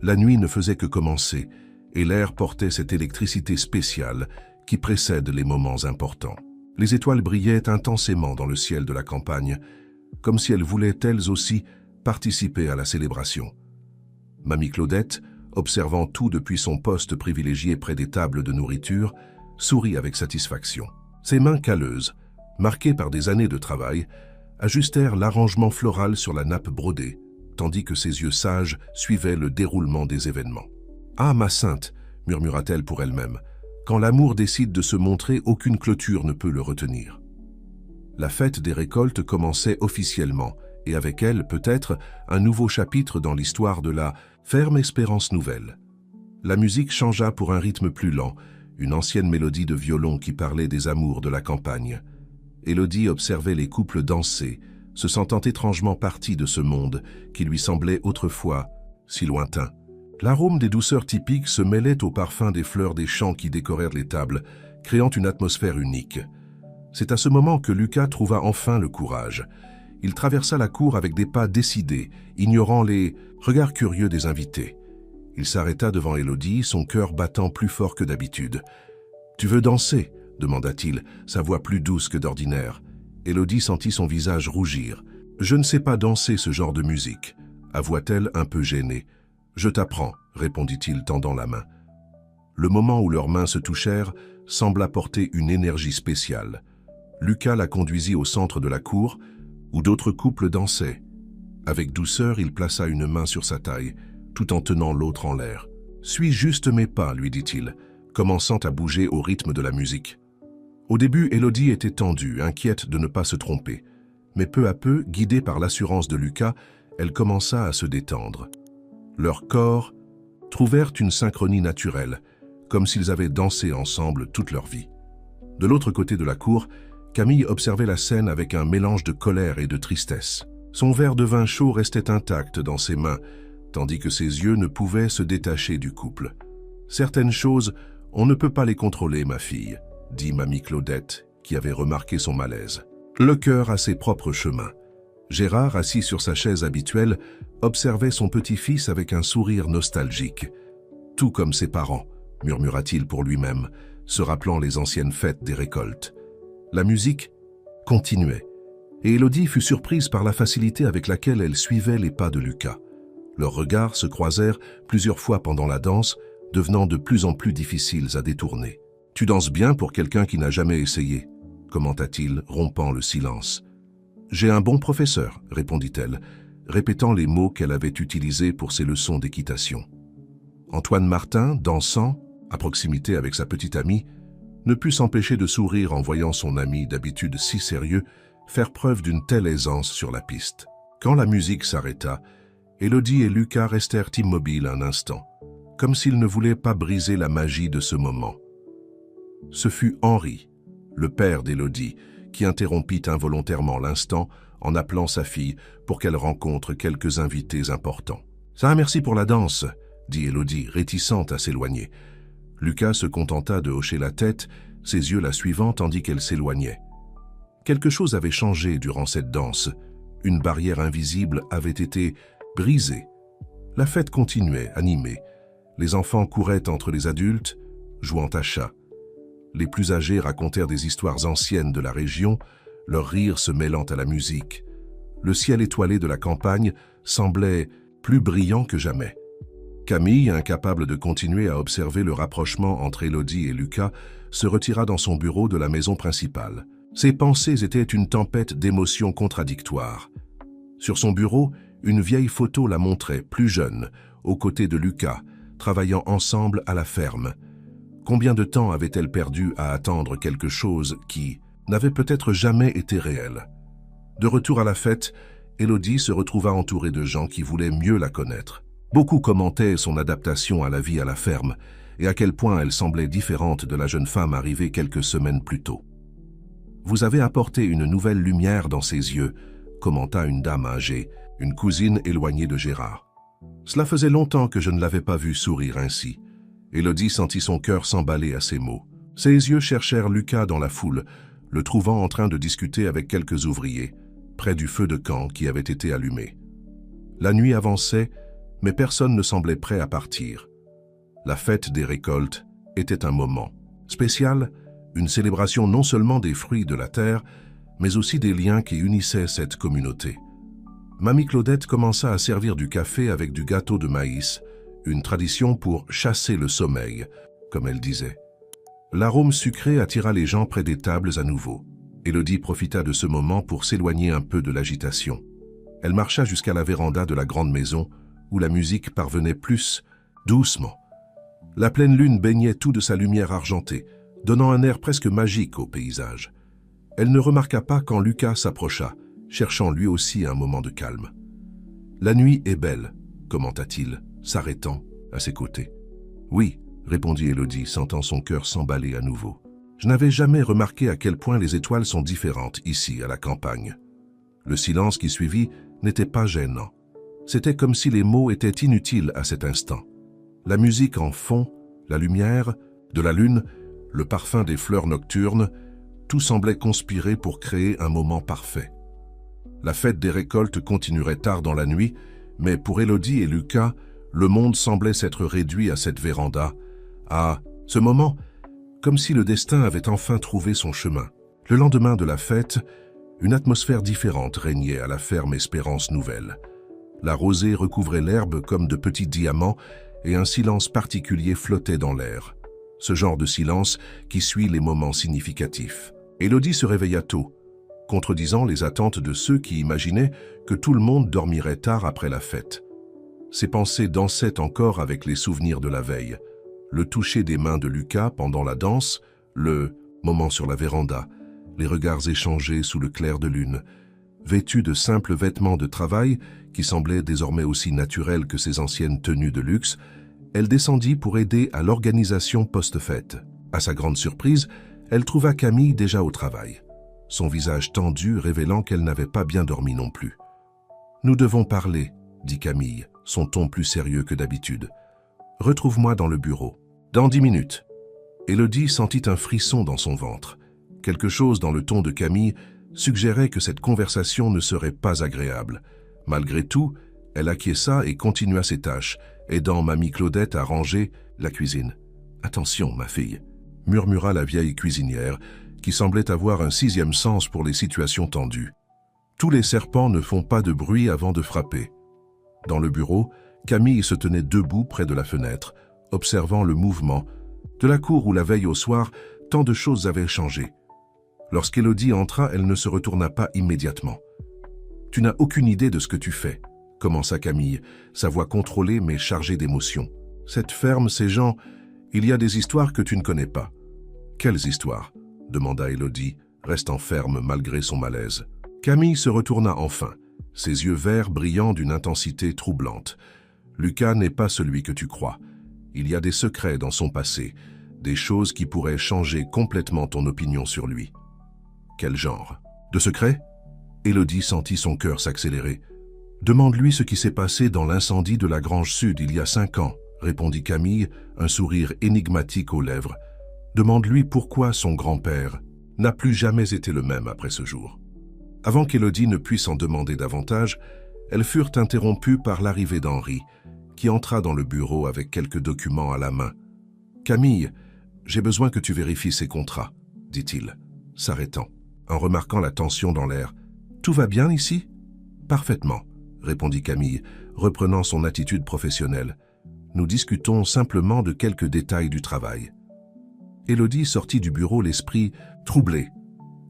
La nuit ne faisait que commencer, et l'air portait cette électricité spéciale qui précède les moments importants. Les étoiles brillaient intensément dans le ciel de la campagne, comme si elles voulaient elles aussi participer à la célébration. Mamie Claudette, observant tout depuis son poste privilégié près des tables de nourriture, sourit avec satisfaction. Ses mains calleuses, marquées par des années de travail, ajustèrent l'arrangement floral sur la nappe brodée, tandis que ses yeux sages suivaient le déroulement des événements. « Ah, ma sainte !» murmura-t-elle pour elle-même. « Quand l'amour décide de se montrer, aucune clôture ne peut le retenir. » La fête des récoltes commençait officiellement, et avec elle, peut-être, un nouveau chapitre dans l'histoire de la ferme Espérance Nouvelle. La musique changea pour un rythme plus lent, une ancienne mélodie de violon qui parlait des amours de la campagne. Élodie observait les couples danser, se sentant étrangement partie de ce monde qui lui semblait autrefois si lointain. L'arôme des douceurs typiques se mêlait au parfum des fleurs des champs qui décorèrent les tables, créant une atmosphère unique. C'est à ce moment que Lucas trouva enfin le courage. Il traversa la cour avec des pas décidés, ignorant les regards curieux des invités. Il s'arrêta devant Élodie, son cœur battant plus fort que d'habitude. « Tu veux danser ?» demanda-t-il, sa voix plus douce que d'ordinaire. Élodie sentit son visage rougir. « Je ne sais pas danser ce genre de musique », avoua-t-elle un peu gênée. « Je t'apprends », répondit-il, tendant la main. Le moment où leurs mains se touchèrent sembla porter une énergie spéciale. Lucas la conduisit au centre de la cour, où d'autres couples dansaient. Avec douceur, il plaça une main sur sa taille, tout en tenant l'autre en l'air. « Suis juste mes pas », lui dit-il, commençant à bouger au rythme de la musique. Au début, Élodie était tendue, inquiète de ne pas se tromper. Mais peu à peu, guidée par l'assurance de Lucas, elle commença à se détendre. Leurs corps trouvèrent une synchronie naturelle, comme s'ils avaient dansé ensemble toute leur vie. De l'autre côté de la cour, Camille observait la scène avec un mélange de colère et de tristesse. Son verre de vin chaud restait intact dans ses mains, tandis que ses yeux ne pouvaient se détacher du couple. « Certaines choses, on ne peut pas les contrôler, ma fille », dit Mamie Claudette, qui avait remarqué son malaise. Le cœur a ses propres chemins. Gérard, assis sur sa chaise habituelle, observait son petit-fils avec un sourire nostalgique. « Tout comme ses parents », murmura-t-il pour lui-même, se rappelant les anciennes fêtes des récoltes. La musique continuait, et Élodie fut surprise par la facilité avec laquelle elle suivait les pas de Lucas. Leurs regards se croisèrent plusieurs fois pendant la danse, devenant de plus en plus difficiles à détourner. « Tu danses bien pour quelqu'un qui n'a jamais essayé », commenta-t-il, rompant le silence. « J'ai un bon professeur », répondit-elle, répétant les mots qu'elle avait utilisés pour ses leçons d'équitation. Antoine Martin, dansant, à proximité avec sa petite amie, ne put s'empêcher de sourire en voyant son ami, d'habitude si sérieux, faire preuve d'une telle aisance sur la piste. Quand la musique s'arrêta, Élodie et Lucas restèrent immobiles un instant, comme s'ils ne voulaient pas briser la magie de ce moment. Ce fut Henri, le père d'Élodie, qui interrompit involontairement l'instant en appelant sa fille pour qu'elle rencontre quelques invités importants. « Ça, merci pour la danse », dit Élodie, réticente à s'éloigner. Lucas se contenta de hocher la tête, ses yeux la suivant tandis qu'elle s'éloignait. Quelque chose avait changé durant cette danse. Une barrière invisible avait été brisée. La fête continuait, animée. Les enfants couraient entre les adultes, jouant à chat. Les plus âgés racontèrent des histoires anciennes de la région, leurs rires se mêlant à la musique. Le ciel étoilé de la campagne semblait plus brillant que jamais. Camille, incapable de continuer à observer le rapprochement entre Élodie et Lucas, se retira dans son bureau de la maison principale. Ses pensées étaient une tempête d'émotions contradictoires. Sur son bureau, une vieille photo la montrait, plus jeune, aux côtés de Lucas, travaillant ensemble à la ferme. Combien de temps avait-elle perdu à attendre quelque chose qui n'avait peut-être jamais été réel? De retour à la fête, Élodie se retrouva entourée de gens qui voulaient mieux la connaître. Beaucoup commentaient son adaptation à la vie à la ferme et à quel point elle semblait différente de la jeune femme arrivée quelques semaines plus tôt. « Vous avez apporté une nouvelle lumière dans ses yeux », commenta une dame âgée, une cousine éloignée de Gérard. Cela faisait longtemps que je ne l'avais pas vu sourire ainsi. Élodie sentit son cœur s'emballer à ces mots. Ses yeux cherchèrent Lucas dans la foule, le trouvant en train de discuter avec quelques ouvriers, près du feu de camp qui avait été allumé. La nuit avançait, mais personne ne semblait prêt à partir. La fête des récoltes était un moment spécial, une célébration non seulement des fruits de la terre, mais aussi des liens qui unissaient cette communauté. Mamie Claudette commença à servir du café avec du gâteau de maïs, une tradition pour chasser le sommeil, comme elle disait. L'arôme sucré attira les gens près des tables à nouveau. Élodie profita de ce moment pour s'éloigner un peu de l'agitation. Elle marcha jusqu'à la véranda de la grande maison, où la musique parvenait plus doucement. La pleine lune baignait tout de sa lumière argentée, donnant un air presque magique au paysage. Elle ne remarqua pas quand Lucas s'approcha, cherchant lui aussi un moment de calme. « La nuit est belle », commenta-t-il, s'arrêtant à ses côtés. « Oui », répondit Élodie, sentant son cœur s'emballer à nouveau. « Je n'avais jamais remarqué à quel point les étoiles sont différentes ici, à la campagne. » Le silence qui suivit n'était pas gênant. C'était comme si les mots étaient inutiles à cet instant. La musique en fond, la lumière de la lune, le parfum des fleurs nocturnes, tout semblait conspirer pour créer un moment parfait. La fête des récoltes continuerait tard dans la nuit, mais pour Élodie et Lucas, le monde semblait s'être réduit à cette véranda, à ce moment, comme si le destin avait enfin trouvé son chemin. Le lendemain de la fête, une atmosphère différente régnait à la ferme Espérance Nouvelle. La rosée recouvrait l'herbe comme de petits diamants et un silence particulier flottait dans l'air. Ce genre de silence qui suit les moments significatifs. Élodie se réveilla tôt, contredisant les attentes de ceux qui imaginaient que tout le monde dormirait tard après la fête. Ses pensées dansaient encore avec les souvenirs de la veille. Le toucher des mains de Lucas pendant la danse, le moment sur la véranda, les regards échangés sous le clair de lune. Vêtue de simples vêtements de travail, qui semblaient désormais aussi naturels que ses anciennes tenues de luxe, elle descendit pour aider à l'organisation post-fête. À sa grande surprise, elle trouva Camille déjà au travail, son visage tendu révélant qu'elle n'avait pas bien dormi non plus. « Nous devons parler », dit Camille, son ton plus sérieux que d'habitude. « Retrouve-moi dans le bureau. Dans 10 minutes. » Élodie sentit un frisson dans son ventre. Quelque chose dans le ton de Camille suggérait que cette conversation ne serait pas agréable. Malgré tout, elle acquiesça et continua ses tâches, aidant Mamie Claudette à ranger la cuisine. « Attention, ma fille », murmura la vieille cuisinière, qui semblait avoir un sixième sens pour les situations tendues. « Tous les serpents ne font pas de bruit avant de frapper. » Dans le bureau, Camille se tenait debout près de la fenêtre, observant le mouvement de la cour où la veille au soir, tant de choses avaient changé. Lorsqu'Élodie entra, elle ne se retourna pas immédiatement. « Tu n'as aucune idée de ce que tu fais », commença Camille, sa voix contrôlée mais chargée d'émotion. « Cette ferme, ces gens, il y a des histoires que tu ne connais pas. »« Quelles histoires ?» demanda Élodie, restant ferme malgré son malaise. Camille se retourna enfin, ses yeux verts brillant d'une intensité troublante. « Lucas n'est pas celui que tu crois. Il y a des secrets dans son passé, des choses qui pourraient changer complètement ton opinion sur lui. » « Quel genre ? De secrets ?» Élodie sentit son cœur s'accélérer. « Demande-lui ce qui s'est passé dans l'incendie de la Grange Sud il y a 5 ans, répondit Camille, un sourire énigmatique aux lèvres. Demande-lui pourquoi son grand-père n'a plus jamais été le même après ce jour. » Avant qu'Élodie ne puisse en demander davantage, elles furent interrompues par l'arrivée d'Henri, qui entra dans le bureau avec quelques documents à la main. « Camille, j'ai besoin que tu vérifies ces contrats, » dit-il, s'arrêtant, en remarquant la tension dans l'air. « Tout va bien ici ?»« Parfaitement, » répondit Camille, reprenant son attitude professionnelle. « Nous discutons simplement de quelques détails du travail. » Élodie sortit du bureau l'esprit troublé.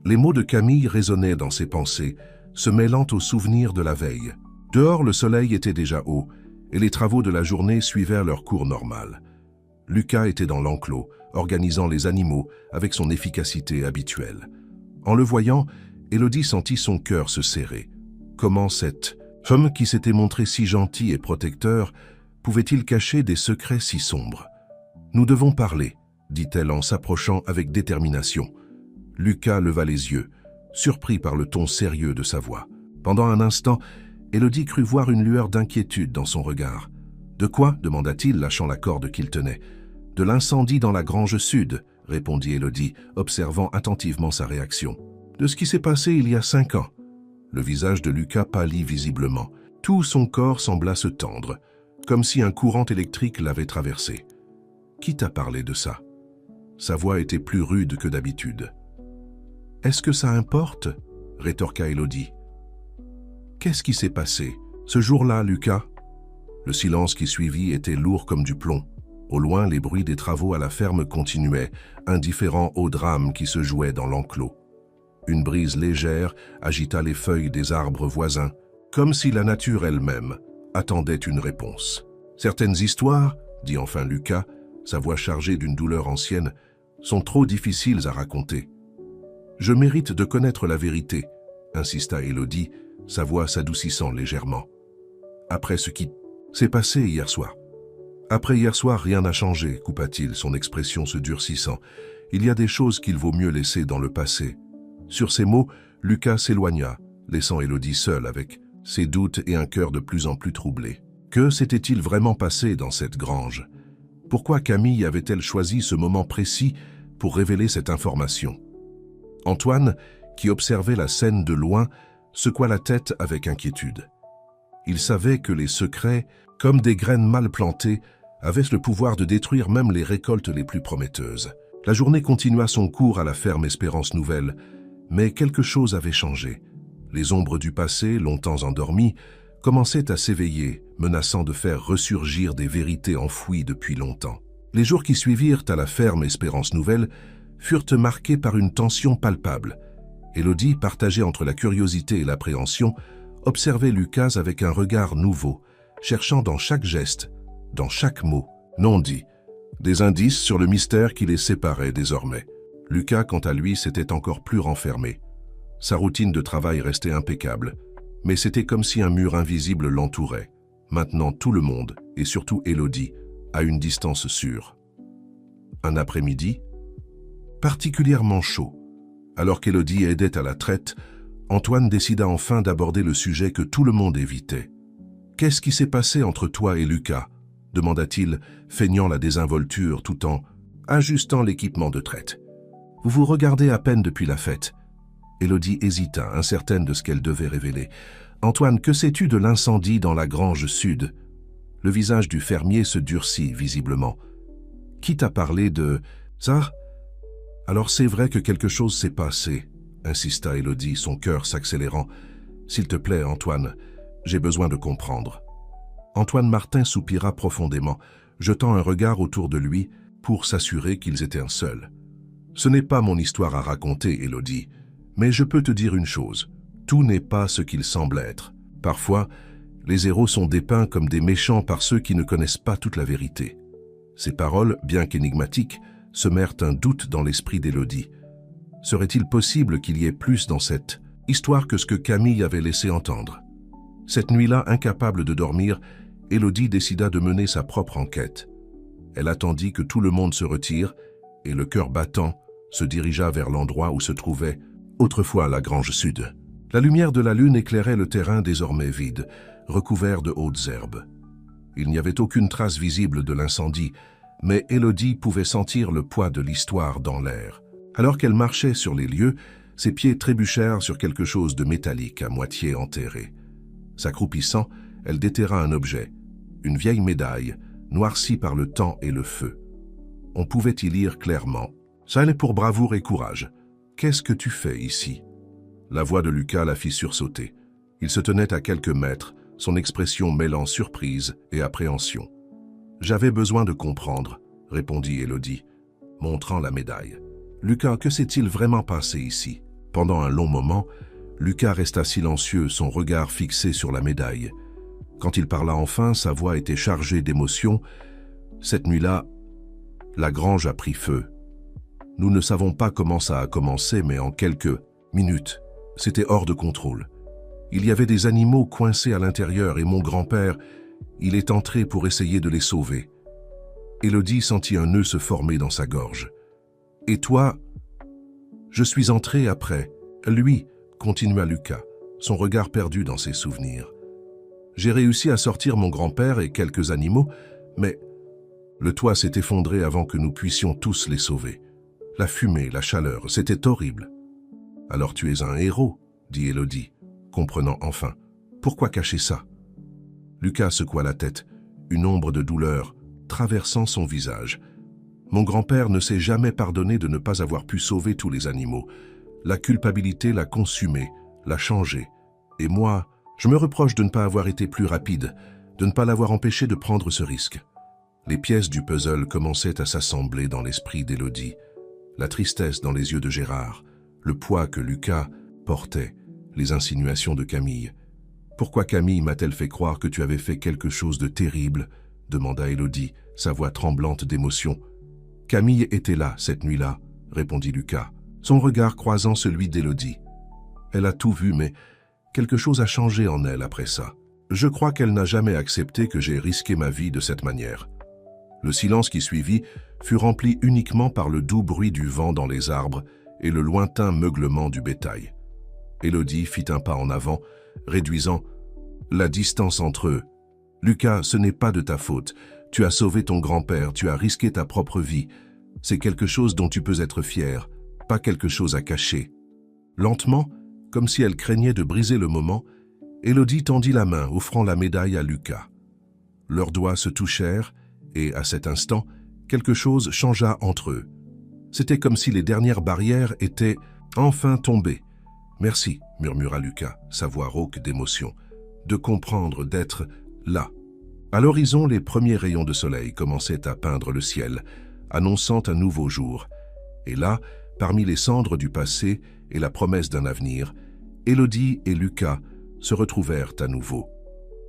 Les mots de Camille résonnaient dans ses pensées, se mêlant aux souvenirs de la veille. Dehors, le soleil était déjà haut, et les travaux de la journée suivaient leur cours normal. Lucas était dans l'enclos, organisant les animaux avec son efficacité habituelle. En le voyant, Élodie sentit son cœur se serrer. Comment cette femme qui s'était montrée si gentille et protecteur pouvait-il cacher des secrets si sombres? « Nous devons parler, » dit-elle en s'approchant avec détermination. Lucas leva les yeux, surpris par le ton sérieux de sa voix. Pendant un instant, Élodie crut voir une lueur d'inquiétude dans son regard. « De quoi ?» demanda-t-il, lâchant la corde qu'il tenait. « De l'incendie dans la grange sud », répondit Élodie, observant attentivement sa réaction. « De ce qui s'est passé il y a 5 ans. » Le visage de Lucas pâlit visiblement. Tout son corps sembla se tendre, comme si un courant électrique l'avait traversé. « Qui t'a parlé de ça ?» Sa voix était plus rude que d'habitude. « Est-ce que ça importe ?» rétorqua Élodie. « Qu'est-ce qui s'est passé ce jour-là, Lucas ?» Le silence qui suivit était lourd comme du plomb. Au loin, les bruits des travaux à la ferme continuaient, indifférents au drame qui se jouait dans l'enclos. Une brise légère agita les feuilles des arbres voisins, comme si la nature elle-même attendait une réponse. « Certaines histoires, dit enfin Lucas, sa voix chargée d'une douleur ancienne, sont trop difficiles à raconter. « Je mérite de connaître la vérité, insista Élodie, sa voix s'adoucissant légèrement. « Après ce qui s'est passé hier soir. » « Après hier soir, rien n'a changé, coupa-t-il, son expression se durcissant. « Il y a des choses qu'il vaut mieux laisser dans le passé. » Sur ces mots, Lucas s'éloigna, laissant Élodie seule avec ses doutes et un cœur de plus en plus troublé. Que s'était-il vraiment passé dans cette grange? Pourquoi Camille avait-elle choisi ce moment précis pour révéler cette information? Antoine, qui observait la scène de loin, secoua la tête avec inquiétude. Il savait que les secrets, comme des graines mal plantées, avaient le pouvoir de détruire même les récoltes les plus prometteuses. La journée continua son cours à la ferme Espérance Nouvelle, mais quelque chose avait changé. Les ombres du passé, longtemps endormies, commençaient à s'éveiller, menaçant de faire ressurgir des vérités enfouies depuis longtemps. Les jours qui suivirent à la ferme Espérance Nouvelle furent marqués par une tension palpable. Élodie, partagée entre la curiosité et l'appréhension, observait Lucas avec un regard nouveau, cherchant dans chaque geste, dans chaque mot, non dit, des indices sur le mystère qui les séparait désormais. Lucas, quant à lui, s'était encore plus renfermé. Sa routine de travail restait impeccable, mais c'était comme si un mur invisible l'entourait. Maintenant, tout le monde, et surtout Élodie, à une distance sûre. Un après-midi, particulièrement chaud, alors qu'Élodie aidait à la traite, Antoine décida enfin d'aborder le sujet que tout le monde évitait. « Qu'est-ce qui s'est passé entre toi et Lucas ?» demanda-t-il, feignant la désinvolture tout en ajustant l'équipement de traite. « Vous vous regardez à peine depuis la fête. » Élodie hésita, incertaine de ce qu'elle devait révéler. « Antoine, que sais-tu de l'incendie dans la grange sud ?» Le visage du fermier se durcit visiblement. « Qui t'a parlé de ça ?»« Alors c'est vrai que quelque chose s'est passé, » insista Élodie, son cœur s'accélérant. « S'il te plaît, Antoine, j'ai besoin de comprendre. » Antoine Martin soupira profondément, jetant un regard autour de lui pour s'assurer qu'ils étaient un seul. « Ce n'est pas mon histoire à raconter, Élodie, mais je peux te dire une chose. Tout n'est pas ce qu'il semble être. Parfois, les héros sont dépeints comme des méchants par ceux qui ne connaissent pas toute la vérité. » Ces paroles, bien qu'énigmatiques, semèrent un doute dans l'esprit d'Élodie. Serait-il possible qu'il y ait plus dans cette histoire que ce que Camille avait laissé entendre? Cette nuit-là, incapable de dormir, Élodie décida de mener sa propre enquête. Elle attendit que tout le monde se retire et, le cœur battant, se dirigea vers l'endroit où se trouvait autrefois la grange sud. La lumière de la lune éclairait le terrain désormais vide, recouvert de hautes herbes. Il n'y avait aucune trace visible de l'incendie, mais Élodie pouvait sentir le poids de l'histoire dans l'air. Alors qu'elle marchait sur les lieux, ses pieds trébuchèrent sur quelque chose de métallique à moitié enterré. S'accroupissant, elle déterra un objet, une vieille médaille, noircie par le temps et le feu. On pouvait y lire clairement « Ça allait pour bravoure et courage. Qu'est-ce que tu fais ici ?» La voix de Lucas la fit sursauter. Il se tenait à quelques mètres, son expression mêlant surprise et appréhension. « J'avais besoin de comprendre, » répondit Élodie, montrant la médaille. « Lucas, que s'est-il vraiment passé ici ?» Pendant un long moment, Lucas resta silencieux, son regard fixé sur la médaille. Quand il parla enfin, sa voix était chargée d'émotion. Cette nuit-là, la grange a pris feu. Nous ne savons pas comment ça a commencé, mais en quelques minutes, c'était hors de contrôle. Il y avait des animaux coincés à l'intérieur et mon grand-père, il est entré pour essayer de les sauver. Élodie sentit un nœud se former dans sa gorge. « Et toi ?»« Je suis entré après. Lui, continua Lucas, son regard perdu dans ses souvenirs. J'ai réussi à sortir mon grand-père et quelques animaux, mais le toit s'est effondré avant que nous puissions tous les sauver. La fumée, la chaleur, c'était horrible. Alors tu es un héros, dit Élodie, comprenant enfin. Pourquoi cacher ça? Lucas secoua la tête, une ombre de douleur traversant son visage. Mon grand-père ne s'est jamais pardonné de ne pas avoir pu sauver tous les animaux. La culpabilité l'a consumé, l'a changé. Et moi, je me reproche de ne pas avoir été plus rapide, de ne pas l'avoir empêché de prendre ce risque. Les pièces du puzzle commençaient à s'assembler dans l'esprit d'Élodie. La tristesse dans les yeux de Gérard, le poids que Lucas portait, les insinuations de Camille. « Pourquoi Camille m'a-t-elle fait croire que tu avais fait quelque chose de terrible ?» demanda Élodie, sa voix tremblante d'émotion. « Camille était là cette nuit-là, » répondit Lucas, son regard croisant celui d'Élodie. Elle a tout vu, mais quelque chose a changé en elle après ça. Je crois qu'elle n'a jamais accepté que j'ai risqué ma vie de cette manière. Le silence qui suivit fut rempli uniquement par le doux bruit du vent dans les arbres et le lointain meuglement du bétail. Élodie fit un pas en avant, réduisant la distance entre eux. « Lucas, ce n'est pas de ta faute. Tu as sauvé ton grand-père, tu as risqué ta propre vie. C'est quelque chose dont tu peux être fier, pas quelque chose à cacher. » Lentement, comme si elle craignait de briser le moment, Élodie tendit la main, offrant la médaille à Lucas. Leurs doigts se touchèrent, et à cet instant, quelque chose changea entre eux. C'était comme si les dernières barrières étaient enfin tombées. « Merci », murmura Lucas, sa voix rauque d'émotion, « de comprendre, d'être là. » À l'horizon, les premiers rayons de soleil commençaient à peindre le ciel, annonçant un nouveau jour. Et là, parmi les cendres du passé et la promesse d'un avenir, Élodie et Lucas se retrouvèrent à nouveau.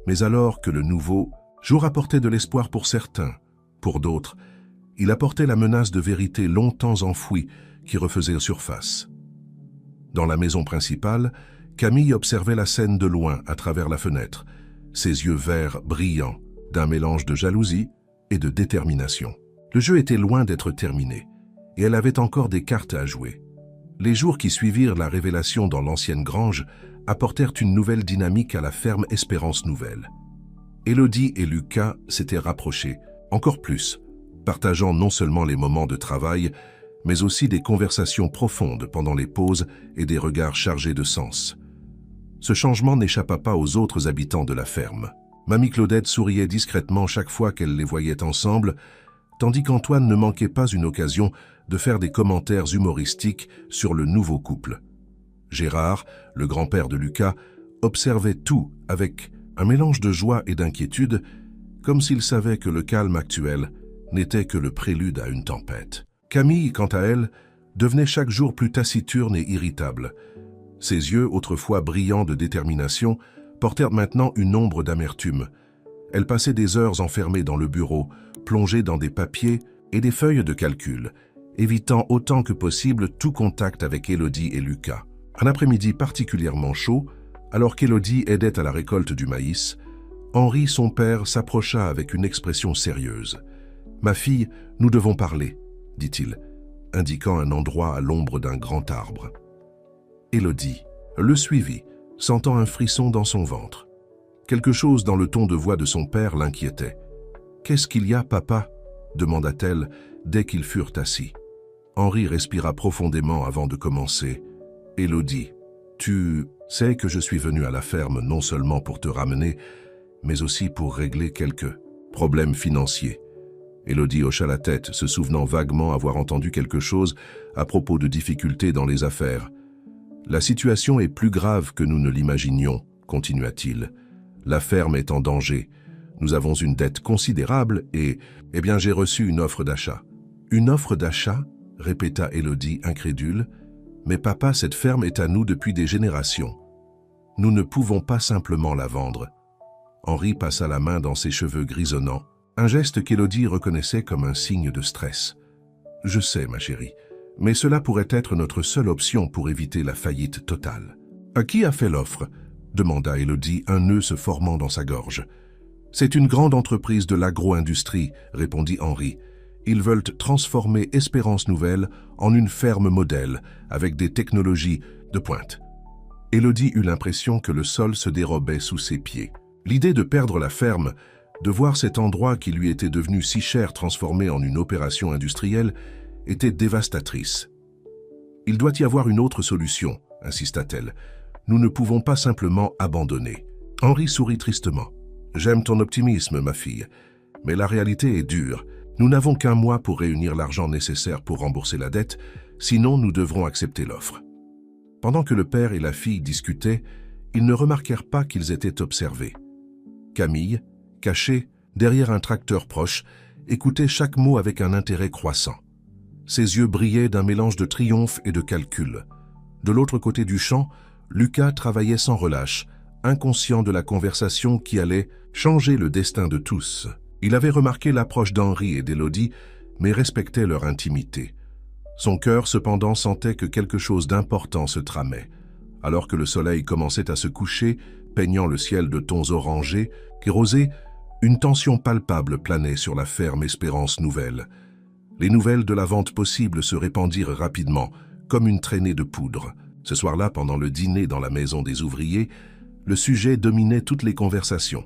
Mais alors que le nouveau jour apportait de l'espoir pour certains, pour d'autres, il apportait la menace de vérité longtemps enfouie qui refaisait surface. Dans la maison principale, Camille observait la scène de loin à travers la fenêtre, ses yeux verts brillants, d'un mélange de jalousie et de détermination. Le jeu était loin d'être terminé, et elle avait encore des cartes à jouer. Les jours qui suivirent la révélation dans l'ancienne grange apportèrent une nouvelle dynamique à la ferme Espérance Nouvelle. Élodie et Lucas s'étaient rapprochés, encore plus, partageant non seulement les moments de travail, mais aussi des conversations profondes pendant les pauses et des regards chargés de sens. Ce changement n'échappa pas aux autres habitants de la ferme. Mamie Claudette souriait discrètement chaque fois qu'elle les voyait ensemble, tandis qu'Antoine ne manquait pas une occasion de faire des commentaires humoristiques sur le nouveau couple. Gérard, le grand-père de Lucas, observait tout avec un mélange de joie et d'inquiétude, comme s'il savait que le calme actuel n'était que le prélude à une tempête. Camille, quant à elle, devenait chaque jour plus taciturne et irritable. Ses yeux, autrefois brillants de détermination, portèrent maintenant une ombre d'amertume. Elle passait des heures enfermée dans le bureau, plongée dans des papiers et des feuilles de calcul, évitant autant que possible tout contact avec Élodie et Lucas. Un après-midi particulièrement chaud, alors qu'Élodie aidait à la récolte du maïs, Henri, son père, s'approcha avec une expression sérieuse. « Ma fille, nous devons parler, » dit-il, indiquant un endroit à l'ombre d'un grand arbre. Élodie le suivit, sentant un frisson dans son ventre. Quelque chose dans le ton de voix de son père l'inquiétait. « Qu'est-ce qu'il y a, papa ?» demanda-t-elle dès qu'ils furent assis. Henri respira profondément avant de commencer. « Élodie, tu sais que je suis venu à la ferme non seulement pour te ramener, mais aussi pour régler quelques problèmes financiers. » Élodie hocha la tête, se souvenant vaguement avoir entendu quelque chose à propos de difficultés dans les affaires. « La situation est plus grave que nous ne l'imaginions, » continua-t-il. « La ferme est en danger. Nous avons une dette considérable et, j'ai reçu une offre d'achat. »« Une offre d'achat ?» répéta Élodie, incrédule. « Mais papa, cette ferme est à nous depuis des générations. Nous ne pouvons pas simplement la vendre. » Henri passa la main dans ses cheveux grisonnants, un geste qu'Élodie reconnaissait comme un signe de stress. « Je sais, ma chérie, mais cela pourrait être notre seule option pour éviter la faillite totale. »« À qui a fait l'offre ?» demanda Élodie, un nœud se formant dans sa gorge. « C'est une grande entreprise de l'agro-industrie, » répondit Henri. « Ils veulent transformer Espérance Nouvelle en une ferme modèle, avec des technologies de pointe. » Élodie eut l'impression que le sol se dérobait sous ses pieds. L'idée de perdre la ferme, de voir cet endroit qui lui était devenu si cher transformé en une opération industrielle, était dévastatrice. « Il doit y avoir une autre solution », insista-t-elle. « Nous ne pouvons pas simplement abandonner. » Henri sourit tristement. « J'aime ton optimisme, ma fille, mais la réalité est dure. Nous n'avons qu'un mois pour réunir l'argent nécessaire pour rembourser la dette, sinon nous devrons accepter l'offre. » Pendant que le père et la fille discutaient, ils ne remarquèrent pas qu'ils étaient observés. Camille, cachée derrière un tracteur proche, écoutait chaque mot avec un intérêt croissant. Ses yeux brillaient d'un mélange de triomphe et de calcul. De l'autre côté du champ, Lucas travaillait sans relâche, inconscient de la conversation qui allait changer le destin de tous. Il avait remarqué l'approche d'Henri et d'Élodie, mais respectait leur intimité. Son cœur, cependant, sentait que quelque chose d'important se tramait. Alors que le soleil commençait à se coucher, peignant le ciel de tons orangés, et rosés, une tension palpable planait sur la ferme Espérance Nouvelle. Les nouvelles de la vente possible se répandirent rapidement, comme une traînée de poudre. Ce soir-là, pendant le dîner dans la maison des ouvriers, le sujet dominait toutes les conversations.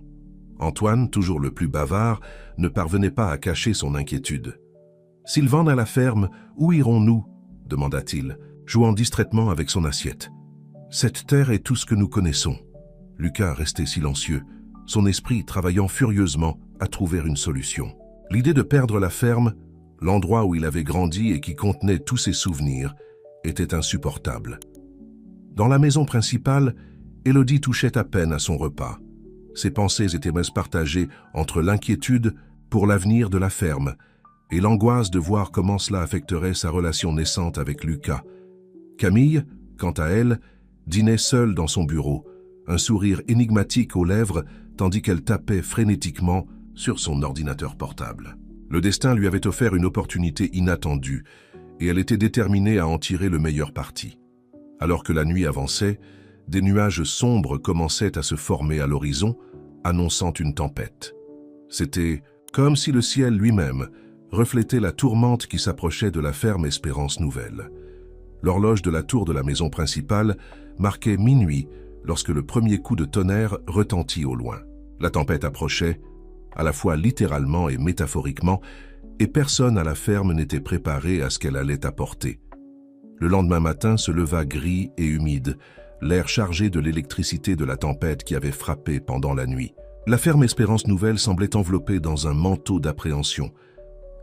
Antoine, toujours le plus bavard, ne parvenait pas à cacher son inquiétude. « S'ils vendent à la ferme, où irons-nous » demanda-t-il, jouant distraitement avec son assiette. « Cette terre est tout ce que nous connaissons. » Lucas restait silencieux, son esprit travaillant furieusement à trouver une solution. L'idée de perdre la ferme, l'endroit où il avait grandi et qui contenait tous ses souvenirs, était insupportable. Dans la maison principale, Élodie touchait à peine à son repas. Ses pensées étaient partagées entre l'inquiétude pour l'avenir de la ferme et l'angoisse de voir comment cela affecterait sa relation naissante avec Lucas. Camille, quant à elle, dînait seule dans son bureau, un sourire énigmatique aux lèvres tandis qu'elle tapait frénétiquement sur son ordinateur portable. Le destin lui avait offert une opportunité inattendue et elle était déterminée à en tirer le meilleur parti. Alors que la nuit avançait, des nuages sombres commençaient à se former à l'horizon, annonçant une tempête. C'était comme si le ciel lui-même reflétait la tourmente qui s'approchait de la ferme Espérance Nouvelle. L'horloge de la tour de la maison principale marquait minuit lorsque le premier coup de tonnerre retentit au loin. La tempête approchait, à la fois littéralement et métaphoriquement, et personne à la ferme n'était préparé à ce qu'elle allait apporter. Le lendemain matin se leva gris et humide, l'air chargé de l'électricité de la tempête qui avait frappé pendant la nuit. La ferme Espérance Nouvelle semblait enveloppée dans un manteau d'appréhension,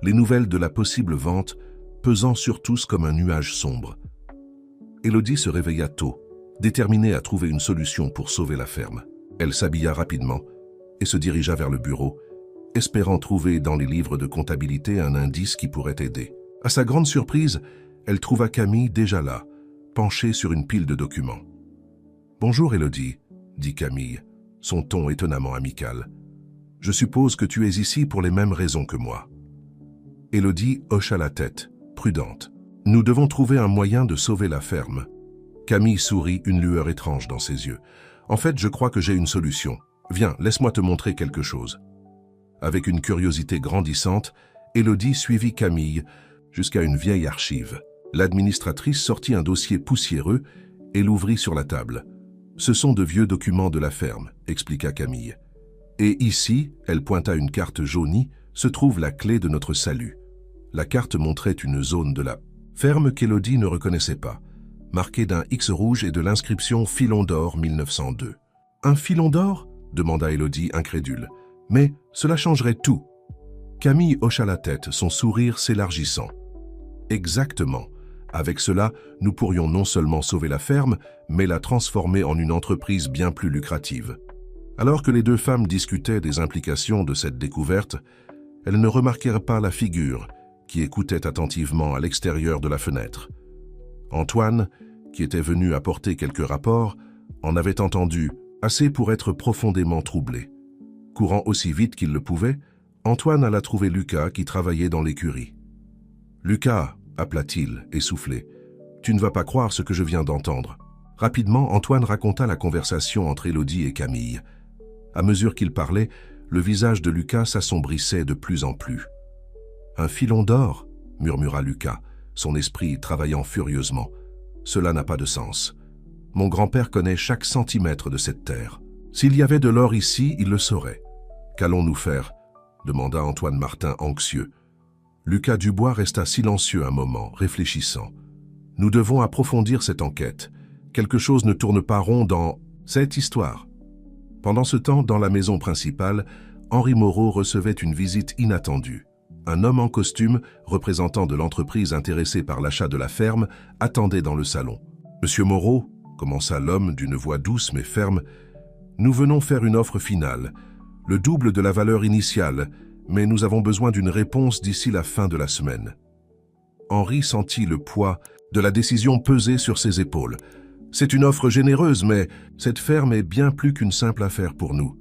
les nouvelles de la possible vente pesant sur tous comme un nuage sombre. Élodie se réveilla tôt, déterminée à trouver une solution pour sauver la ferme. Elle s'habilla rapidement et se dirigea vers le bureau, espérant trouver dans les livres de comptabilité un indice qui pourrait aider. À sa grande surprise, elle trouva Camille déjà là, penchée sur une pile de documents. « Bonjour Élodie » dit Camille, son ton étonnamment amical. « Je suppose que tu es ici pour les mêmes raisons que moi. » Élodie hocha la tête, prudente. « Nous devons trouver un moyen de sauver la ferme. » Camille sourit, une lueur étrange dans ses yeux. « En fait, je crois que j'ai une solution. Viens, laisse-moi te montrer quelque chose. » Avec une curiosité grandissante, Élodie suivit Camille jusqu'à une vieille archive. L'administratrice sortit un dossier poussiéreux et l'ouvrit sur la table. « Ce sont de vieux documents de la ferme, » expliqua Camille. « Et ici, elle pointa une carte jaunie, se trouve la clé de notre salut. » La carte montrait une zone de la ferme qu'Élodie ne reconnaissait pas, marquée d'un X rouge et de l'inscription « Filon d'or 1902 ». « Un filon d'or » demanda Élodie, incrédule. « Mais cela changerait tout. » Camille hocha la tête, son sourire s'élargissant. « Exactement. Avec cela, nous pourrions non seulement sauver la ferme, mais la transformer en une entreprise bien plus lucrative. » Alors que les deux femmes discutaient des implications de cette découverte, elles ne remarquèrent pas la figure qui écoutait attentivement à l'extérieur de la fenêtre. Antoine, qui était venu apporter quelques rapports, en avait entendu assez pour être profondément troublé. Courant aussi vite qu'il le pouvait, Antoine alla trouver Lucas qui travaillait dans l'écurie. « Lucas » appela-t-il, essoufflé, « tu ne vas pas croire ce que je viens d'entendre. » Rapidement, Antoine raconta la conversation entre Élodie et Camille. À mesure qu'il parlait, le visage de Lucas s'assombrissait de plus en plus. « Un filon d'or » murmura Lucas, son esprit travaillant furieusement. « Cela n'a pas de sens. Mon grand-père connaît chaque centimètre de cette terre. » S'il y avait de l'or ici, il le saurait. Qu'allons-nous faire? Demanda Antoine Martin anxieux. Lucas Dubois resta silencieux un moment, réfléchissant. Nous devons approfondir cette enquête. Quelque chose ne tourne pas rond dans cette histoire. Pendant ce temps, dans la maison principale, Henri Moreau recevait une visite inattendue. Un homme en costume, représentant de l'entreprise intéressée par l'achat de la ferme, attendait dans le salon. « Monsieur Moreau, » commença l'homme d'une voix douce mais ferme, « nous venons faire une offre finale, le double de la valeur initiale, mais nous avons besoin d'une réponse d'ici la fin de la semaine. » Henri sentit le poids de la décision peser sur ses épaules. « C'est une offre généreuse, mais cette ferme est bien plus qu'une simple affaire pour nous. »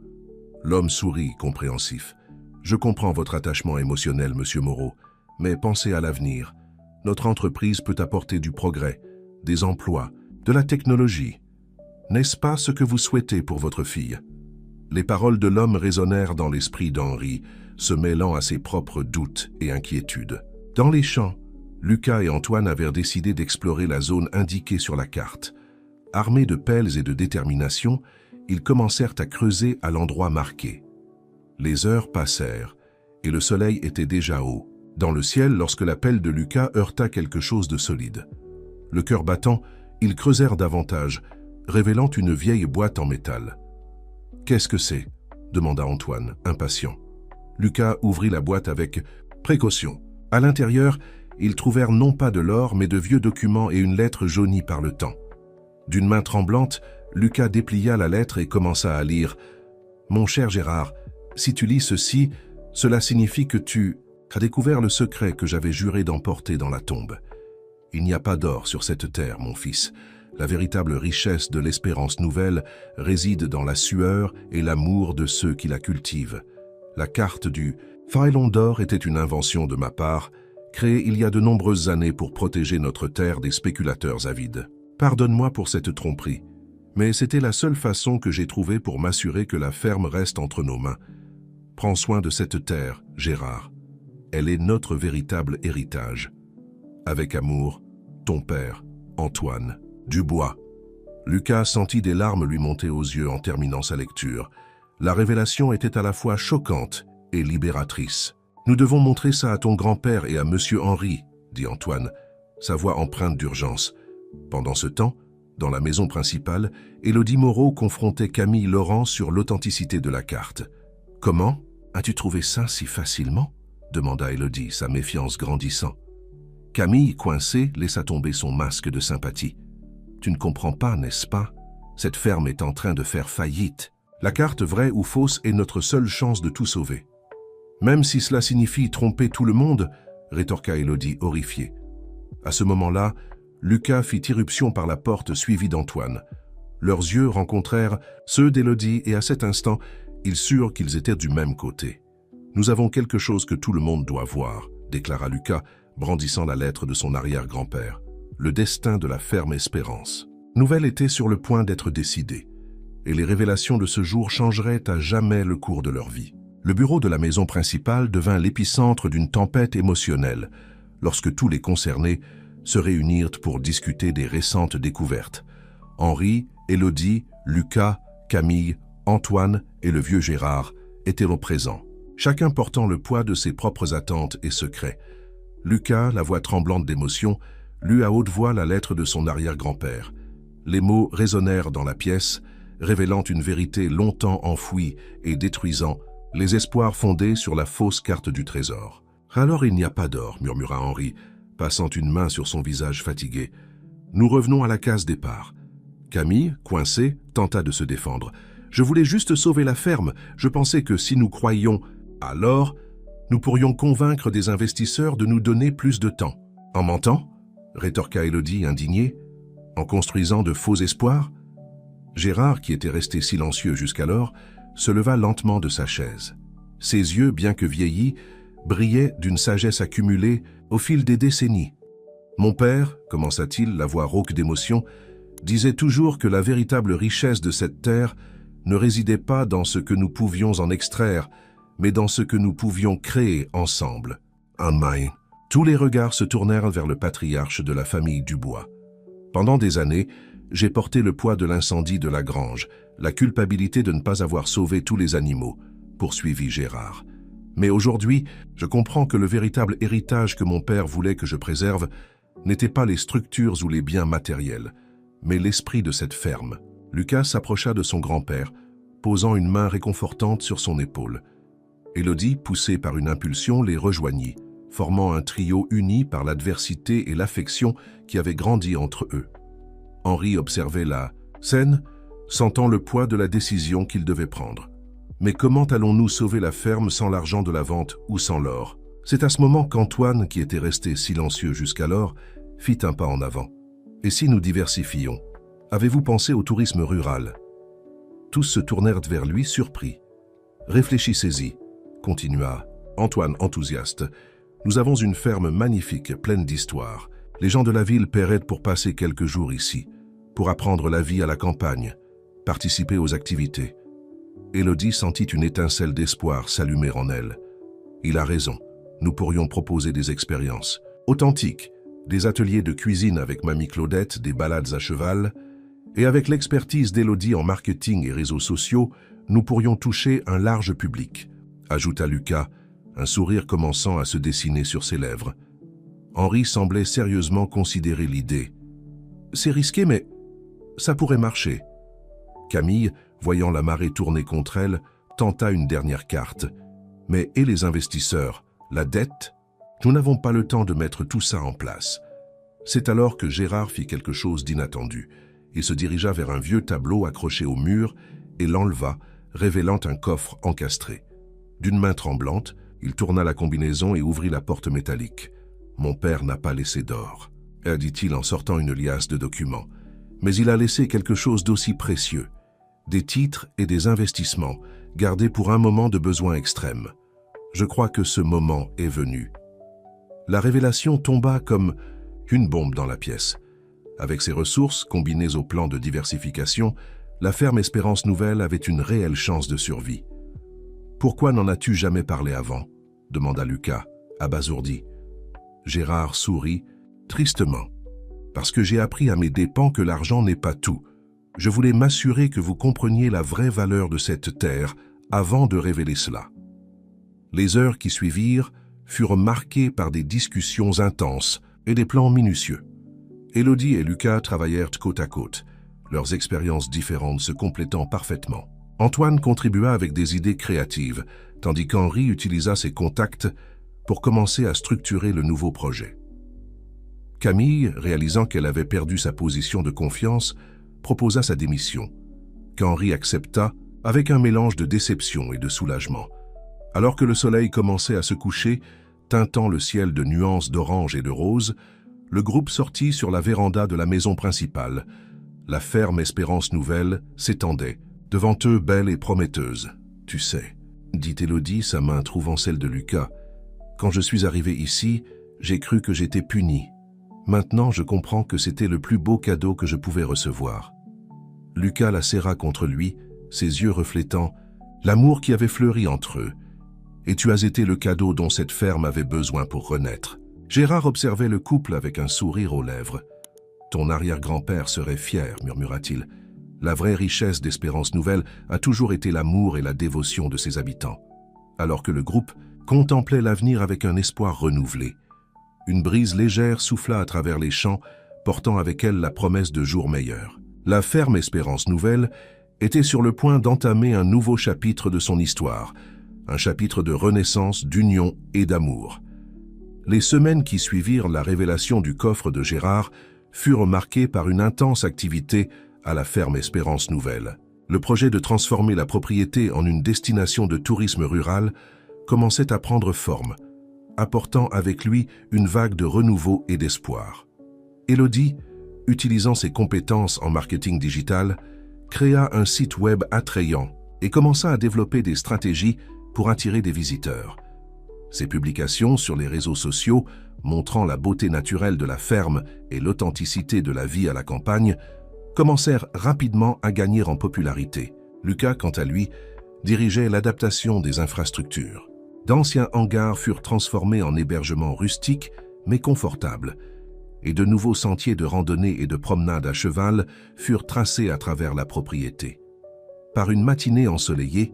L'homme sourit, compréhensif. « Je comprends votre attachement émotionnel, monsieur Moreau, mais pensez à l'avenir. Notre entreprise peut apporter du progrès, des emplois, de la technologie. N'est-ce pas ce que vous souhaitez pour votre fille ?» Les paroles de l'homme résonnèrent dans l'esprit d'Henri, se mêlant à ses propres doutes et inquiétudes. Dans les champs, Lucas et Antoine avaient décidé d'explorer la zone indiquée sur la carte. Armés de pelles et de détermination, ils commencèrent à creuser à l'endroit marqué. Les heures passèrent, et le soleil était déjà haut, dans le ciel lorsque la pelle de Lucas heurta quelque chose de solide. Le cœur battant, ils creusèrent davantage, révélant une vieille boîte en métal. « Qu'est-ce que c'est » demanda Antoine, impatient. Lucas ouvrit la boîte avec précaution. À l'intérieur, ils trouvèrent non pas de l'or, mais de vieux documents et une lettre jaunie par le temps. D'une main tremblante, Lucas déplia la lettre et commença à lire « Mon cher Gérard, si tu lis ceci, cela signifie que tu as découvert le secret que j'avais juré d'emporter dans la tombe. Il n'y a pas d'or sur cette terre, mon fils. La véritable richesse de l'espérance nouvelle réside dans la sueur et l'amour de ceux qui la cultivent. La carte du Phylon d'or était une invention de ma part, créée il y a de nombreuses années pour protéger notre terre des spéculateurs avides. Pardonne-moi pour cette tromperie, mais c'était la seule façon que j'ai trouvée pour m'assurer que la ferme reste entre nos mains. Prends soin de cette terre, Gérard. Elle est notre véritable héritage. Avec amour, ton père, Antoine Dubois. » Lucas sentit des larmes lui monter aux yeux en terminant sa lecture. La révélation était à la fois choquante et libératrice. « Nous devons montrer ça à ton grand-père et à monsieur Henri, » dit Antoine, sa voix empreinte d'urgence. Pendant ce temps, dans la maison principale, Élodie Moreau confrontait Camille Laurent sur l'authenticité de la carte. « Comment? As-tu trouvé ça si facilement ?» demanda Élodie, sa méfiance grandissant. Camille, coincée, laissa tomber son masque de sympathie. « Tu ne comprends pas, n'est-ce pas? Cette ferme est en train de faire faillite. La carte, vraie ou fausse, est notre seule chance de tout sauver. »« Même si cela signifie tromper tout le monde » rétorqua Élodie, horrifiée. À ce moment-là, Lucas fit irruption par la porte suivi d'Antoine. Leurs yeux rencontrèrent ceux d'Élodie et à cet instant, ils surent qu'ils étaient du même côté. « Nous avons quelque chose que tout le monde doit voir » déclara Lucas, brandissant la lettre de son arrière-grand-père. Le destin de la ferme Espérance. Nouvelle était sur le point d'être décidée, et les révélations de ce jour changeraient à jamais le cours de leur vie. Le bureau de la maison principale devint l'épicentre d'une tempête émotionnelle, lorsque tous les concernés se réunirent pour discuter des récentes découvertes. Henri, Élodie, Lucas, Camille, Antoine et le vieux Gérard étaient présents, chacun portant le poids de ses propres attentes et secrets. Lucas, la voix tremblante d'émotion, lut à haute voix la lettre de son arrière-grand-père. Les mots résonnèrent dans la pièce, révélant une vérité longtemps enfouie et détruisant les espoirs fondés sur la fausse carte du trésor. « Alors il n'y a pas d'or, » murmura Henri, passant une main sur son visage fatigué. « Nous revenons à la case départ. » Camille, coincée, tenta de se défendre. « Je voulais juste sauver la ferme. Je pensais que si nous croyions, alors, nous pourrions convaincre des investisseurs de nous donner plus de temps. »« En mentant ?» rétorqua Élodie, indignée. « En construisant de faux espoirs ?» Gérard, qui était resté silencieux jusqu'alors, se leva lentement de sa chaise. Ses yeux, bien que vieillis, brillaient d'une sagesse accumulée au fil des décennies. « Mon père, commença-t-il, la voix rauque d'émotion, disait toujours que la véritable richesse de cette terre ne résidait pas dans ce que nous pouvions en extraire, mais dans ce que nous pouvions créer ensemble. » Tous les regards se tournèrent vers le patriarche de la famille Dubois. Pendant des années, j'ai porté le poids de l'incendie de la grange, la culpabilité de ne pas avoir sauvé tous les animaux, poursuivit Gérard. Mais aujourd'hui, je comprends que le véritable héritage que mon père voulait que je préserve n'était pas les structures ou les biens matériels, mais l'esprit de cette ferme. Lucas s'approcha de son grand-père, posant une main réconfortante sur son épaule. Élodie, poussée par une impulsion, les rejoignit, formant un trio uni par l'adversité et l'affection qui avait grandi entre eux. Henri observait la scène, sentant le poids de la décision qu'il devait prendre. Mais comment allons-nous sauver la ferme sans l'argent de la vente ou sans l'or? C'est à ce moment qu'Antoine, qui était resté silencieux jusqu'alors, fit un pas en avant. Et si nous diversifions? Avez-vous pensé au tourisme rural? Tous se tournèrent vers lui, surpris. Réfléchissez-y, continua Antoine enthousiaste. Nous avons une ferme magnifique, pleine d'histoire. Les gens de la ville paieraient pour passer quelques jours ici, pour apprendre la vie à la campagne, participer aux activités. Élodie sentit une étincelle d'espoir s'allumer en elle. Il a raison, nous pourrions proposer des expériences authentiques, des ateliers de cuisine avec Mamie Claudette, des balades à cheval, et avec l'expertise d'Élodie en marketing et réseaux sociaux, nous pourrions toucher un large public, ajouta Lucas, un sourire commençant à se dessiner sur ses lèvres. Henri semblait sérieusement considérer l'idée. C'est risqué, mais ça pourrait marcher. Camille, voyant la marée tourner contre elle, tenta une dernière carte. Mais et les investisseurs, la dette? Nous n'avons pas le temps de mettre tout ça en place. C'est alors que Gérard fit quelque chose d'inattendu. Il se dirigea vers un vieux tableau accroché au mur et l'enleva, révélant un coffre encastré. D'une main tremblante, il tourna la combinaison et ouvrit la porte métallique. « Mon père n'a pas laissé d'or », dit-il en sortant une liasse de documents. « Mais il a laissé quelque chose d'aussi précieux. Des titres et des investissements, gardés pour un moment de besoin extrême. Je crois que ce moment est venu. » La révélation tomba comme une bombe dans la pièce. Avec ses ressources, combinées au plan de diversification, la ferme Espérance Nouvelle avait une réelle chance de survie. « Pourquoi n'en as-tu jamais parlé avant ?» demanda Lucas, abasourdi. Gérard sourit, tristement. « Parce que j'ai appris à mes dépens que l'argent n'est pas tout. Je voulais m'assurer que vous compreniez la vraie valeur de cette terre avant de révéler cela. » Les heures qui suivirent furent marquées par des discussions intenses et des plans minutieux. Élodie et Lucas travaillèrent côte à côte, leurs expériences différentes se complétant parfaitement. Antoine contribua avec des idées créatives, tandis qu'Henri utilisa ses contacts pour commencer à structurer le nouveau projet. Camille, réalisant qu'elle avait perdu sa position de confiance, proposa sa démission, qu'Henri accepta avec un mélange de déception et de soulagement. Alors que le soleil commençait à se coucher, teintant le ciel de nuances d'orange et de rose, le groupe sortit sur la véranda de la maison principale. La ferme Espérance Nouvelle s'étendait, devant eux belle et prometteuse. « Tu sais, » dit Élodie, sa main trouvant celle de Lucas, « quand je suis arrivé ici, j'ai cru que j'étais puni. Maintenant, je comprends que c'était le plus beau cadeau que je pouvais recevoir. » Lucas la serra contre lui, ses yeux reflétant l'amour qui avait fleuri entre eux. « Et tu as été le cadeau dont cette ferme avait besoin pour renaître. » Gérard observait le couple avec un sourire aux lèvres. « Ton arrière-grand-père serait fier, murmura-t-il. La vraie richesse d'Espérance Nouvelle a toujours été l'amour et la dévotion de ses habitants. » Alors que le groupe contemplait l'avenir avec un espoir renouvelé. Une brise légère souffla à travers les champs, portant avec elle la promesse de jours meilleurs. La ferme Espérance Nouvelle était sur le point d'entamer un nouveau chapitre de son histoire, un chapitre de renaissance, d'union et d'amour. Les semaines qui suivirent la révélation du coffre de Gérard furent marquées par une intense activité à la ferme Espérance Nouvelle. Le projet de transformer la propriété en une destination de tourisme rural commençait à prendre forme, apportant avec lui une vague de renouveau et d'espoir. Élodie, utilisant ses compétences en marketing digital, créa un site web attrayant et commença à développer des stratégies pour attirer des visiteurs. Ses publications sur les réseaux sociaux, montrant la beauté naturelle de la ferme et l'authenticité de la vie à la campagne, commencèrent rapidement à gagner en popularité. Lucas, quant à lui, dirigeait l'adaptation des infrastructures. D'anciens hangars furent transformés en hébergements rustiques mais confortables, et de nouveaux sentiers de randonnée et de promenade à cheval furent tracés à travers la propriété. Par une matinée ensoleillée,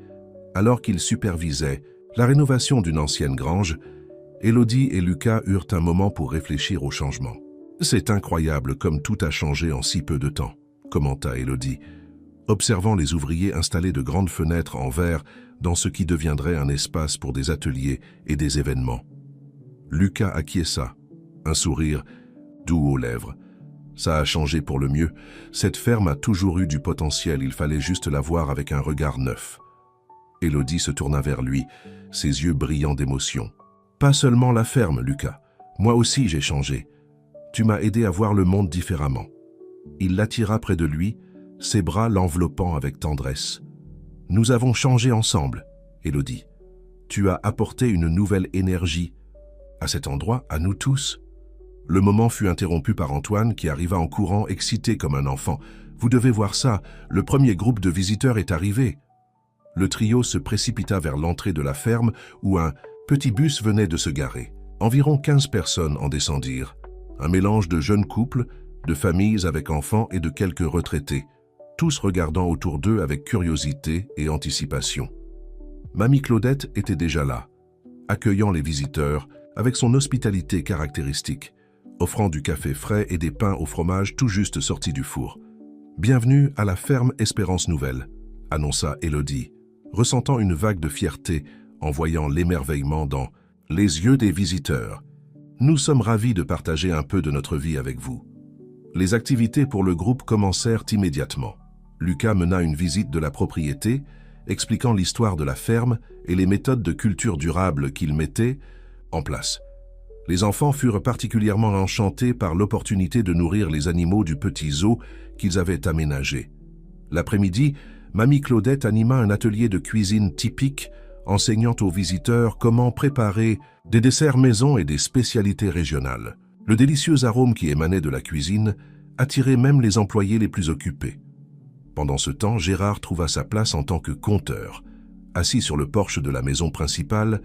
alors qu'ils supervisaient la rénovation d'une ancienne grange, Élodie et Lucas eurent un moment pour réfléchir au changement. « C'est incroyable comme tout a changé en si peu de temps », commenta Élodie, observant les ouvriers installer de grandes fenêtres en verre dans ce qui deviendrait un espace pour des ateliers et des événements. Lucas acquiesça, un sourire doux aux lèvres. Ça a changé pour le mieux. Cette ferme a toujours eu du potentiel, il fallait juste la voir avec un regard neuf. Élodie se tourna vers lui, ses yeux brillants d'émotion. « Pas seulement la ferme, Lucas. Moi aussi j'ai changé. Tu m'as aidé à voir le monde différemment. » Il l'attira près de lui, ses bras l'enveloppant avec tendresse. « Nous avons changé ensemble, Élodie. Tu as apporté une nouvelle énergie à cet endroit, à nous tous. » Le moment fut interrompu par Antoine qui arriva en courant, excité comme un enfant. « Vous devez voir ça, le premier groupe de visiteurs est arrivé. » Le trio se précipita vers l'entrée de la ferme où un petit bus venait de se garer. Environ 15 personnes en descendirent. Un mélange de jeunes couples, de familles avec enfants et de quelques retraités, tous regardant autour d'eux avec curiosité et anticipation. Mamie Claudette était déjà là, accueillant les visiteurs avec son hospitalité caractéristique, offrant du café frais et des pains au fromage tout juste sortis du four. « Bienvenue à la ferme Espérance Nouvelle », annonça Élodie, ressentant une vague de fierté en voyant l'émerveillement dans les yeux des visiteurs. « Nous sommes ravis de partager un peu de notre vie avec vous. » Les activités pour le groupe commencèrent immédiatement. Lucas mena une visite de la propriété, expliquant l'histoire de la ferme et les méthodes de culture durable qu'il mettait en place. Les enfants furent particulièrement enchantés par l'opportunité de nourrir les animaux du petit zoo qu'ils avaient aménagé. L'après-midi, Mamie Claudette anima un atelier de cuisine typique, enseignant aux visiteurs comment préparer des desserts maison et des spécialités régionales. Le délicieux arôme qui émanait de la cuisine attirait même les employés les plus occupés. Pendant ce temps, Gérard trouva sa place en tant que conteur. Assis sur le porche de la maison principale,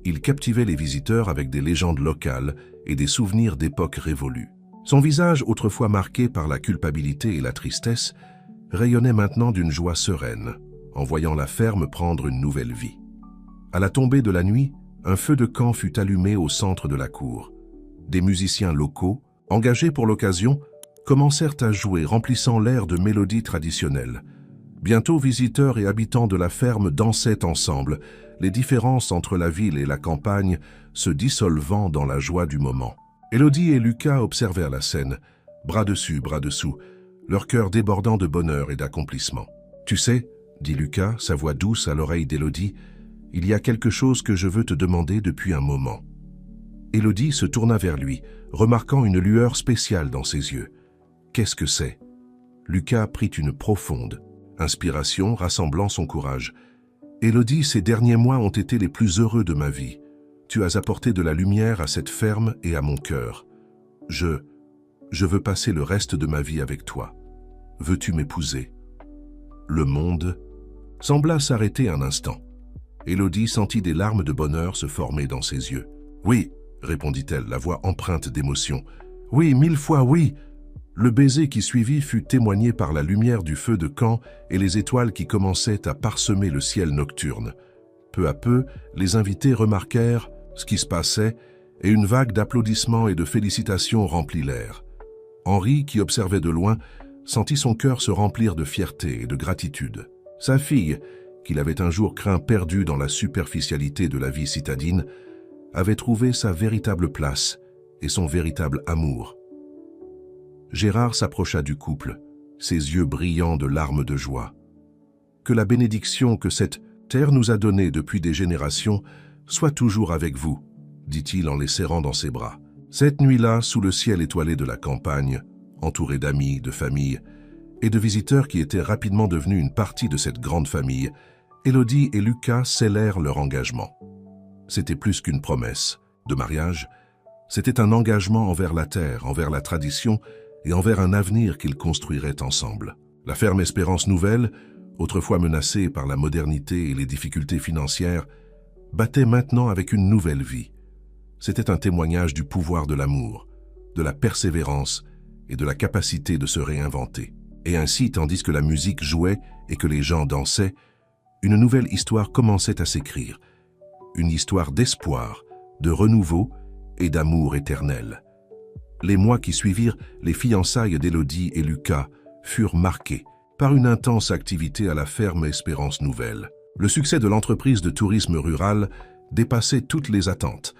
il captivait les visiteurs avec des légendes locales et des souvenirs d'époques révolues. Son visage, autrefois marqué par la culpabilité et la tristesse, rayonnait maintenant d'une joie sereine, en voyant la ferme prendre une nouvelle vie. À la tombée de la nuit, un feu de camp fut allumé au centre de la cour. Des musiciens locaux, engagés pour l'occasion, commencèrent à jouer, remplissant l'air de mélodies traditionnelles. Bientôt, visiteurs et habitants de la ferme dansaient ensemble, les différences entre la ville et la campagne se dissolvant dans la joie du moment. Élodie et Lucas observèrent la scène, bras dessus, bras dessous, leur cœur débordant de bonheur et d'accomplissement. « Tu sais, » dit Lucas, sa voix douce à l'oreille d'Élodie, « il y a quelque chose que je veux te demander depuis un moment. » Élodie se tourna vers lui, remarquant une lueur spéciale dans ses yeux. « Qu'est-ce que c'est ?» Lucas prit une profonde inspiration, rassemblant son courage. « Élodie, ces derniers mois ont été les plus heureux de ma vie. Tu as apporté de la lumière à cette ferme et à mon cœur. Je veux passer le reste de ma vie avec toi. Veux-tu m'épouser ?» Le monde sembla s'arrêter un instant. Élodie sentit des larmes de bonheur se former dans ses yeux. « Oui !» répondit-elle, la voix empreinte d'émotion. « Oui, 1000 fois oui !» Le baiser qui suivit fut témoigné par la lumière du feu de camp et les étoiles qui commençaient à parsemer le ciel nocturne. Peu à peu, les invités remarquèrent ce qui se passait et une vague d'applaudissements et de félicitations remplit l'air. Henri, qui observait de loin, sentit son cœur se remplir de fierté et de gratitude. Sa fille, qu'il avait un jour craint perdue dans la superficialité de la vie citadine, avait trouvé sa véritable place et son véritable amour. Gérard s'approcha du couple, ses yeux brillants de larmes de joie. « Que la bénédiction que cette terre nous a donnée depuis des générations soit toujours avec vous, » dit-il en les serrant dans ses bras. Cette nuit-là, sous le ciel étoilé de la campagne, entouré d'amis, de familles et de visiteurs qui étaient rapidement devenus une partie de cette grande famille, Élodie et Lucas scellèrent leur engagement. C'était plus qu'une promesse de mariage, c'était un engagement envers la terre, envers la tradition et envers un avenir qu'ils construiraient ensemble. La ferme Espérance Nouvelle, autrefois menacée par la modernité et les difficultés financières, battait maintenant avec une nouvelle vie. C'était un témoignage du pouvoir de l'amour, de la persévérance et de la capacité de se réinventer. Et ainsi, tandis que la musique jouait et que les gens dansaient, une nouvelle histoire commençait à s'écrire. Une histoire d'espoir, de renouveau et d'amour éternel. Les mois qui suivirent les fiançailles d'Élodie et Lucas furent marqués par une intense activité à la ferme Espérance Nouvelle. Le succès de l'entreprise de tourisme rural dépassait toutes les attentes,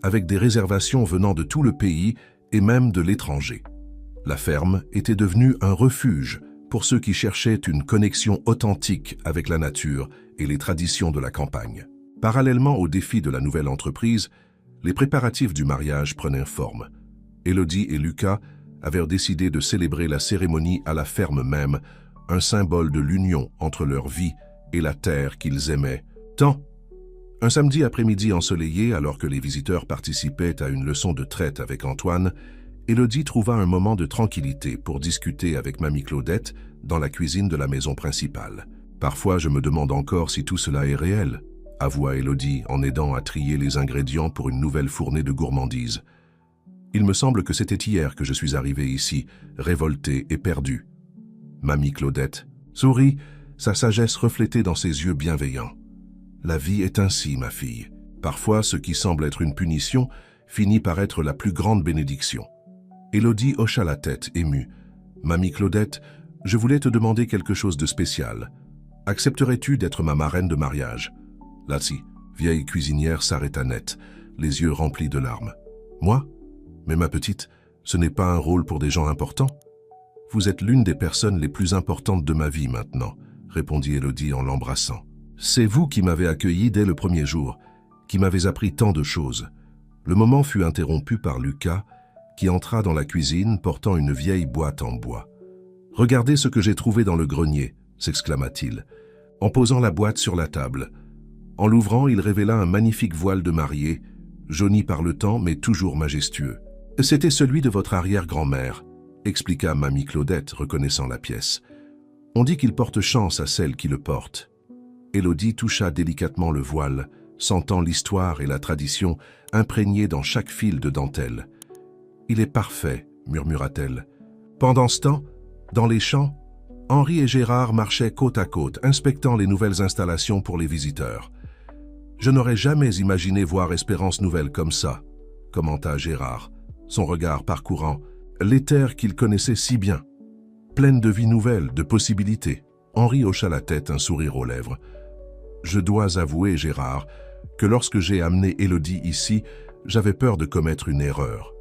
avec des réservations venant de tout le pays et même de l'étranger. La ferme était devenue un refuge pour ceux qui cherchaient une connexion authentique avec la nature et les traditions de la campagne. Parallèlement aux défis de la nouvelle entreprise, les préparatifs du mariage prenaient forme. Élodie et Lucas avaient décidé de célébrer la cérémonie à la ferme même, un symbole de l'union entre leur vie et la terre qu'ils aimaient tant. Un samedi après-midi ensoleillé, alors que les visiteurs participaient à une leçon de traite avec Antoine, Élodie trouva un moment de tranquillité pour discuter avec Mamie Claudette dans la cuisine de la maison principale. « Parfois, je me demande encore si tout cela est réel », avoua Élodie en aidant à trier les ingrédients pour une nouvelle fournée de gourmandises. « Il me semble que c'était hier que je suis arrivé ici, révolté et perdu. » Mamie Claudette sourit, sa sagesse reflétée dans ses yeux bienveillants. « La vie est ainsi, ma fille. Parfois, ce qui semble être une punition finit par être la plus grande bénédiction. » Élodie hocha la tête, émue. « Mamie Claudette, je voulais te demander quelque chose de spécial. Accepterais-tu d'être ma marraine de mariage ?» Lassie, vieille cuisinière, s'arrêta net, les yeux remplis de larmes. « Moi ? Mais ma petite, ce n'est pas un rôle pour des gens importants. Vous êtes l'une des personnes les plus importantes de ma vie maintenant, » répondit Élodie en l'embrassant. « C'est vous qui m'avez accueilli dès le premier jour, qui m'avez appris tant de choses. » Le moment fut interrompu par Lucas, qui entra dans la cuisine portant une vieille boîte en bois. « Regardez ce que j'ai trouvé dans le grenier » s'exclama-t-il, en posant la boîte sur la table. En l'ouvrant, il révéla un magnifique voile de mariée, jauni par le temps mais toujours majestueux. « C'était celui de votre arrière-grand-mère » expliqua Mamie Claudette, reconnaissant la pièce. « On dit qu'il porte chance à celle qui le porte. » Élodie toucha délicatement le voile, sentant l'histoire et la tradition imprégnées dans chaque fil de dentelle. « Il est parfait, » murmura-t-elle. Pendant ce temps, dans les champs, Henri et Gérard marchaient côte à côte, inspectant les nouvelles installations pour les visiteurs. « Je n'aurais jamais imaginé voir Espérance Nouvelle comme ça », commenta Gérard, son regard parcourant les terres qu'il connaissait si bien, pleines de vie nouvelle, de possibilités. Henri hocha la tête, un sourire aux lèvres. « Je dois avouer, Gérard, que lorsque j'ai amené Élodie ici, j'avais peur de commettre une erreur.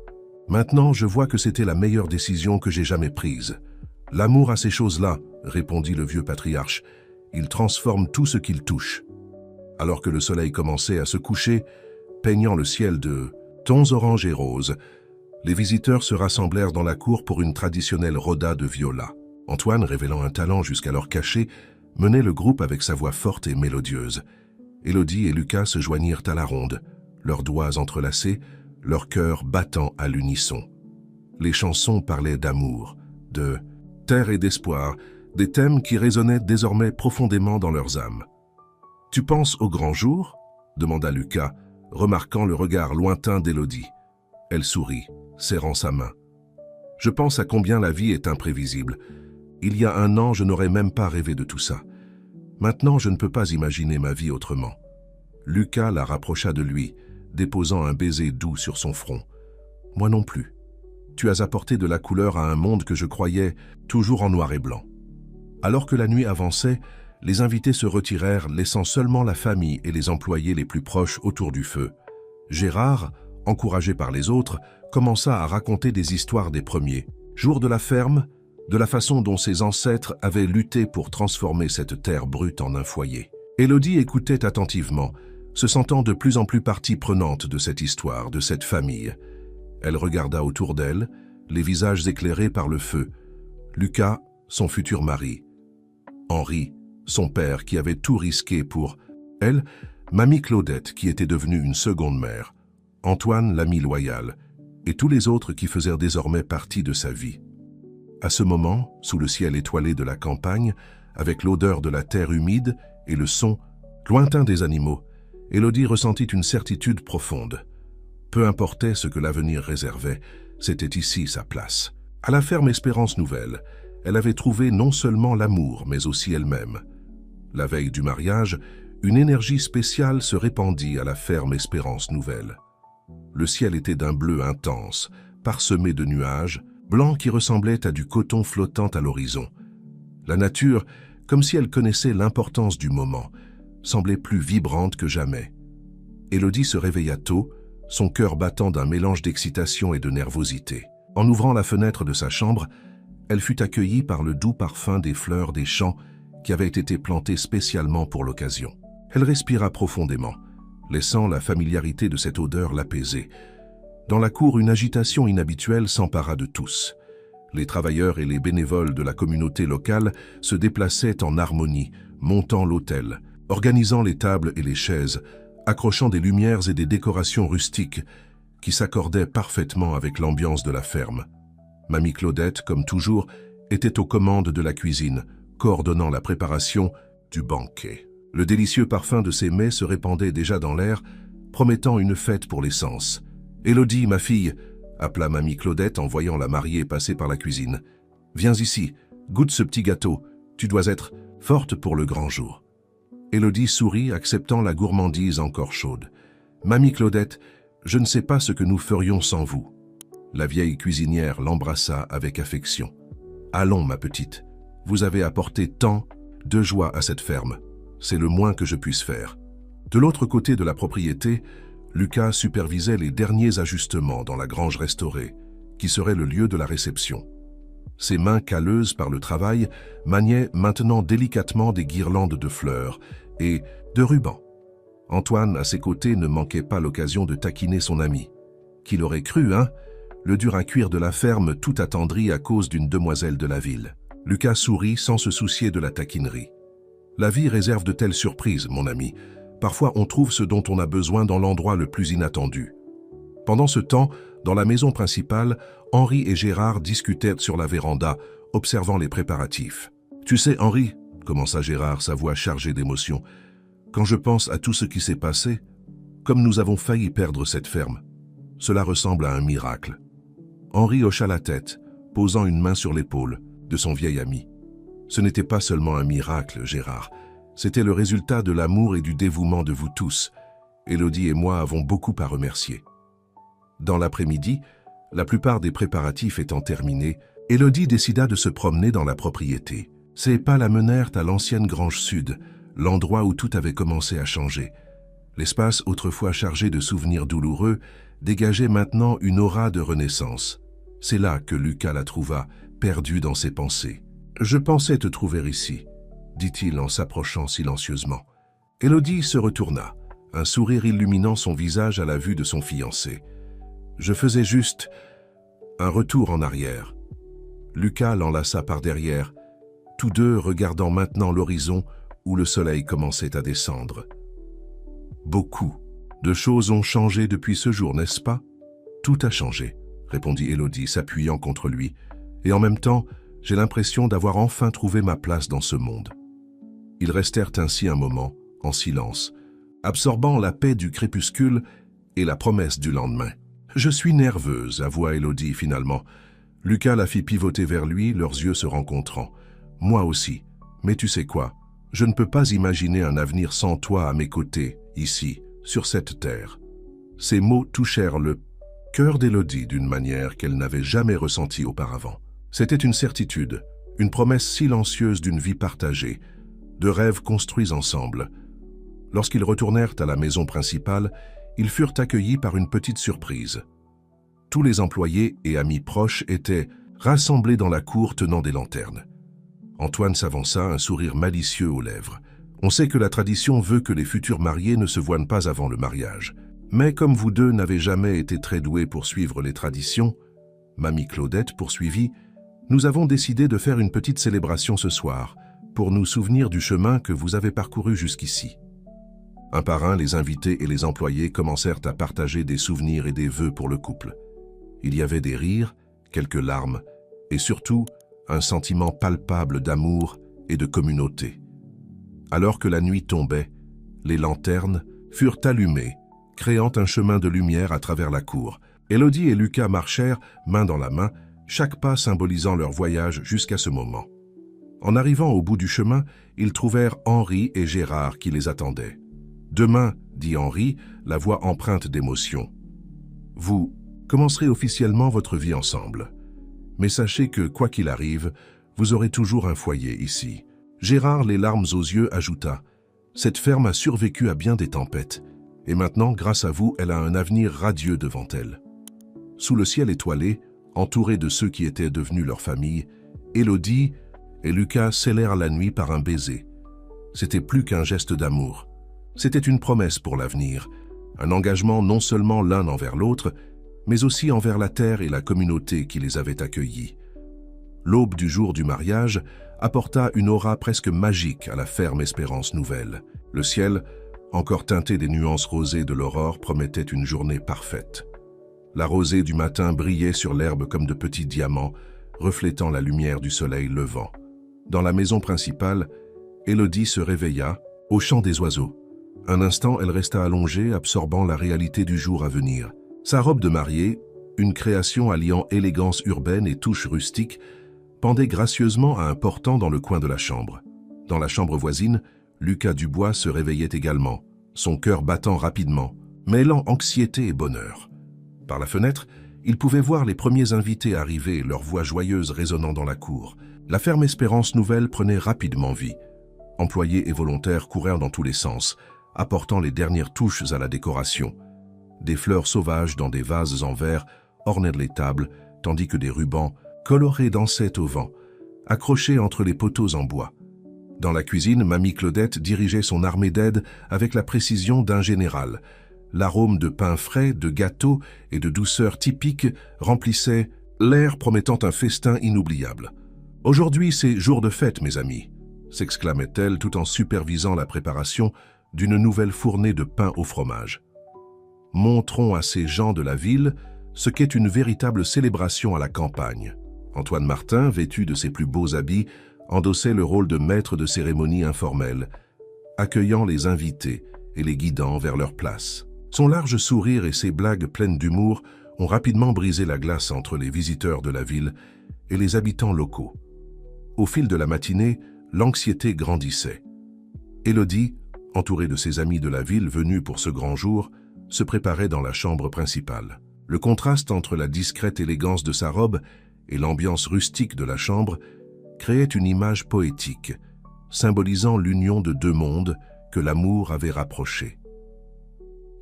Maintenant, je vois que c'était la meilleure décision que j'ai jamais prise. L'amour a ces choses-là, » répondit le vieux patriarche. « Il transforme tout ce qu'il touche. » Alors que le soleil commençait à se coucher, peignant le ciel de tons orange et rose, les visiteurs se rassemblèrent dans la cour pour une traditionnelle roda de viola. Antoine, révélant un talent jusqu'alors caché, menait le groupe avec sa voix forte et mélodieuse. Élodie et Lucas se joignirent à la ronde, leurs doigts entrelacés, leurs cœurs battant à l'unisson. Les chansons parlaient d'amour, de terre et d'espoir, des thèmes qui résonnaient désormais profondément dans leurs âmes. « Tu penses au grand jour ?» demanda Lucas, remarquant le regard lointain d'Élodie. Elle sourit, serrant sa main. « Je pense à combien la vie est imprévisible. Il y a un an, je n'aurais même pas rêvé de tout ça. Maintenant, je ne peux pas imaginer ma vie autrement. » Lucas la rapprocha de lui, déposant un baiser doux sur son front. « Moi non plus. Tu as apporté de la couleur à un monde que je croyais toujours en noir et blanc. » Alors que la nuit avançait, les invités se retirèrent, laissant seulement la famille et les employés les plus proches autour du feu. Gérard, encouragé par les autres, commença à raconter des histoires des premiers jours de la ferme, de la façon dont ses ancêtres avaient lutté pour transformer cette terre brute en un foyer. Élodie écoutait attentivement, se sentant de plus en plus partie prenante de cette histoire, de cette famille. Elle regarda autour d'elle, les visages éclairés par le feu. Lucas, son futur mari. Henri, son père qui avait tout risqué pour elle, Mamie Claudette qui était devenue une seconde mère, Antoine l'ami loyal, et tous les autres qui faisaient désormais partie de sa vie. À ce moment, sous le ciel étoilé de la campagne, avec l'odeur de la terre humide et le son lointain des animaux, Élodie ressentit une certitude profonde. Peu importait ce que l'avenir réservait, C'était ici sa place. À la ferme Espérance Nouvelle, elle avait trouvé non seulement l'amour, mais aussi elle-même. La veille du mariage, une énergie spéciale se répandit à la ferme Espérance Nouvelle. Le ciel était d'un bleu intense, parsemé de nuages, blancs qui ressemblaient à du coton flottant à l'horizon. La nature, comme si elle connaissait l'importance du moment, semblait plus vibrante que jamais. Élodie se réveilla tôt, son cœur battant d'un mélange d'excitation et de nervosité. En ouvrant la fenêtre de sa chambre, elle fut accueillie par le doux parfum des fleurs des champs qui avaient été plantées spécialement pour l'occasion. Elle respira profondément, laissant la familiarité de cette odeur l'apaiser. Dans la cour, une agitation inhabituelle s'empara de tous. Les travailleurs et les bénévoles de la communauté locale se déplaçaient en harmonie, montant l'autel, organisant les tables et les chaises, accrochant des lumières et des décorations rustiques qui s'accordaient parfaitement avec l'ambiance de la ferme. Mamie Claudette, comme toujours, était aux commandes de la cuisine, coordonnant la préparation du banquet. Le délicieux parfum de ces mets se répandait déjà dans l'air, promettant une fête pour les sens. « Élodie, ma fille !» appela Mamie Claudette en voyant la mariée passer par la cuisine. « Viens ici, goûte ce petit gâteau, tu dois être forte pour le grand jour. » Élodie sourit, acceptant la gourmandise encore chaude. « Mamie Claudette, je ne sais pas ce que nous ferions sans vous. » La vieille cuisinière l'embrassa avec affection. « Allons, ma petite, vous avez apporté tant de joie à cette ferme. C'est le moins que je puisse faire. » De l'autre côté de la propriété, Lucas supervisait les derniers ajustements dans la grange restaurée, qui serait le lieu de la réception. Ses mains calleuses par le travail maniaient maintenant délicatement des guirlandes de fleurs et de rubans. Antoine, à ses côtés, ne manquait pas l'occasion de taquiner son ami. Qui l'aurait cru, hein? Le dur à cuire de la ferme tout attendri à cause d'une demoiselle de la ville. Lucas sourit sans se soucier de la taquinerie. La vie réserve de telles surprises, mon ami. Parfois, on trouve ce dont on a besoin dans l'endroit le plus inattendu. Pendant ce temps, dans la maison principale, Henri et Gérard discutaient sur la véranda, observant les préparatifs. « Tu sais, Henri, » commença Gérard, sa voix chargée d'émotion, « quand je pense à tout ce qui s'est passé, comme nous avons failli perdre cette ferme, cela ressemble à un miracle. » Henri hocha la tête, posant une main sur l'épaule de son vieil ami. « Ce n'était pas seulement un miracle, Gérard. C'était le résultat de l'amour et du dévouement de vous tous. Élodie et moi avons beaucoup à remercier. » Dans l'après-midi, la plupart des préparatifs étant terminés, Élodie décida de se promener dans la propriété. Ses pas la menèrent à l'ancienne grange sud, l'endroit où tout avait commencé à changer. L'espace, autrefois chargé de souvenirs douloureux, dégageait maintenant une aura de renaissance. C'est là que Lucas la trouva, perdue dans ses pensées. « Je pensais te trouver ici, » dit-il en s'approchant silencieusement. Élodie se retourna, un sourire illuminant son visage à la vue de son fiancé. « Je faisais juste un retour en arrière. » Lucas l'enlaça par derrière, tous deux regardant maintenant l'horizon où le soleil commençait à descendre. « Beaucoup de choses ont changé depuis ce jour, n'est-ce pas? »« Tout a changé, » répondit Élodie, s'appuyant contre lui, « et en même temps, j'ai l'impression d'avoir enfin trouvé ma place dans ce monde. » Ils restèrent ainsi un moment, en silence, absorbant la paix du crépuscule et la promesse du lendemain. « Je suis nerveuse, » avoua Élodie finalement. Lucas la fit pivoter vers lui, leurs yeux se rencontrant. « Moi aussi, mais tu sais quoi? Je ne peux pas imaginer un avenir sans toi à mes côtés, ici, sur cette terre. » Ces mots touchèrent le cœur d'Élodie d'une manière qu'elle n'avait jamais ressentie auparavant. C'était une certitude, une promesse silencieuse d'une vie partagée, de rêves construits ensemble. Lorsqu'ils retournèrent à la maison principale, ils furent accueillis par une petite surprise. Tous les employés et amis proches étaient rassemblés dans la cour tenant des lanternes. Antoine s'avança, un sourire malicieux aux lèvres. On sait que la tradition veut que les futurs mariés ne se voilent pas avant le mariage. Mais comme vous deux n'avez jamais été très doués pour suivre les traditions, Mamie Claudette poursuivit, nous avons décidé de faire une petite célébration ce soir, pour nous souvenir du chemin que vous avez parcouru jusqu'ici. Un par un, les invités et les employés commencèrent à partager des souvenirs et des vœux pour le couple. Il y avait des rires, quelques larmes, et surtout un sentiment palpable d'amour et de communauté. Alors que la nuit tombait, les lanternes furent allumées, créant un chemin de lumière à travers la cour. Élodie et Lucas marchèrent, main dans la main, chaque pas symbolisant leur voyage jusqu'à ce moment. En arrivant au bout du chemin, ils trouvèrent Henri et Gérard qui les attendaient. « Demain, dit Henri, la voix empreinte d'émotion, vous commencerez officiellement votre vie ensemble. Mais sachez que, quoi qu'il arrive, vous aurez toujours un foyer ici. » Gérard, les larmes aux yeux, ajouta « Cette ferme a survécu à bien des tempêtes, et maintenant, grâce à vous, elle a un avenir radieux devant elle. » Sous le ciel étoilé, entourés de ceux qui étaient devenus leur famille, Élodie et Lucas scellèrent la nuit par un baiser. C'était plus qu'un geste d'amour. C'était une promesse pour l'avenir, un engagement non seulement l'un envers l'autre, mais aussi envers la terre et la communauté qui les avait accueillis. L'aube du jour du mariage apporta une aura presque magique à la ferme Espérance Nouvelle. Le ciel, encore teinté des nuances rosées de l'aurore, promettait une journée parfaite. La rosée du matin brillait sur l'herbe comme de petits diamants, reflétant la lumière du soleil levant. Dans la maison principale, Élodie se réveilla au chant des oiseaux. Un instant, elle resta allongée, absorbant la réalité du jour à venir. Sa robe de mariée, une création alliant élégance urbaine et touche rustique, pendait gracieusement à un portant dans le coin de la chambre. Dans la chambre voisine, Lucas Dubois se réveillait également, son cœur battant rapidement, mêlant anxiété et bonheur. Par la fenêtre, il pouvait voir les premiers invités arriver, leurs voix joyeuses résonnant dans la cour. La ferme Espérance Nouvelle prenait rapidement vie. Employés et volontaires courèrent dans tous les sens, apportant les dernières touches à la décoration. Des fleurs sauvages dans des vases en verre ornaient les tables, tandis que des rubans colorés dansaient au vent, accrochés entre les poteaux en bois. Dans la cuisine, Mamie Claudette dirigeait son armée d'aide avec la précision d'un général. L'arôme de pain frais, de gâteaux et de douceur typique remplissait l'air, promettant un festin inoubliable. « Aujourd'hui, c'est jour de fête, mes amis !» s'exclamait-elle tout en supervisant la préparation d'une nouvelle fournée de pain au fromage. Montrons à ces gens de la ville ce qu'est une véritable célébration à la campagne. Antoine Martin, vêtu de ses plus beaux habits, endossait le rôle de maître de cérémonie informel, accueillant les invités et les guidant vers leur place. Son large sourire et ses blagues pleines d'humour ont rapidement brisé la glace entre les visiteurs de la ville et les habitants locaux. Au fil de la matinée, l'anxiété grandissait. Élodie, entourée de ses amis de la ville venus pour ce grand jour, se préparait dans la chambre principale. Le contraste entre la discrète élégance de sa robe et l'ambiance rustique de la chambre créait une image poétique, symbolisant l'union de deux mondes que l'amour avait rapprochés.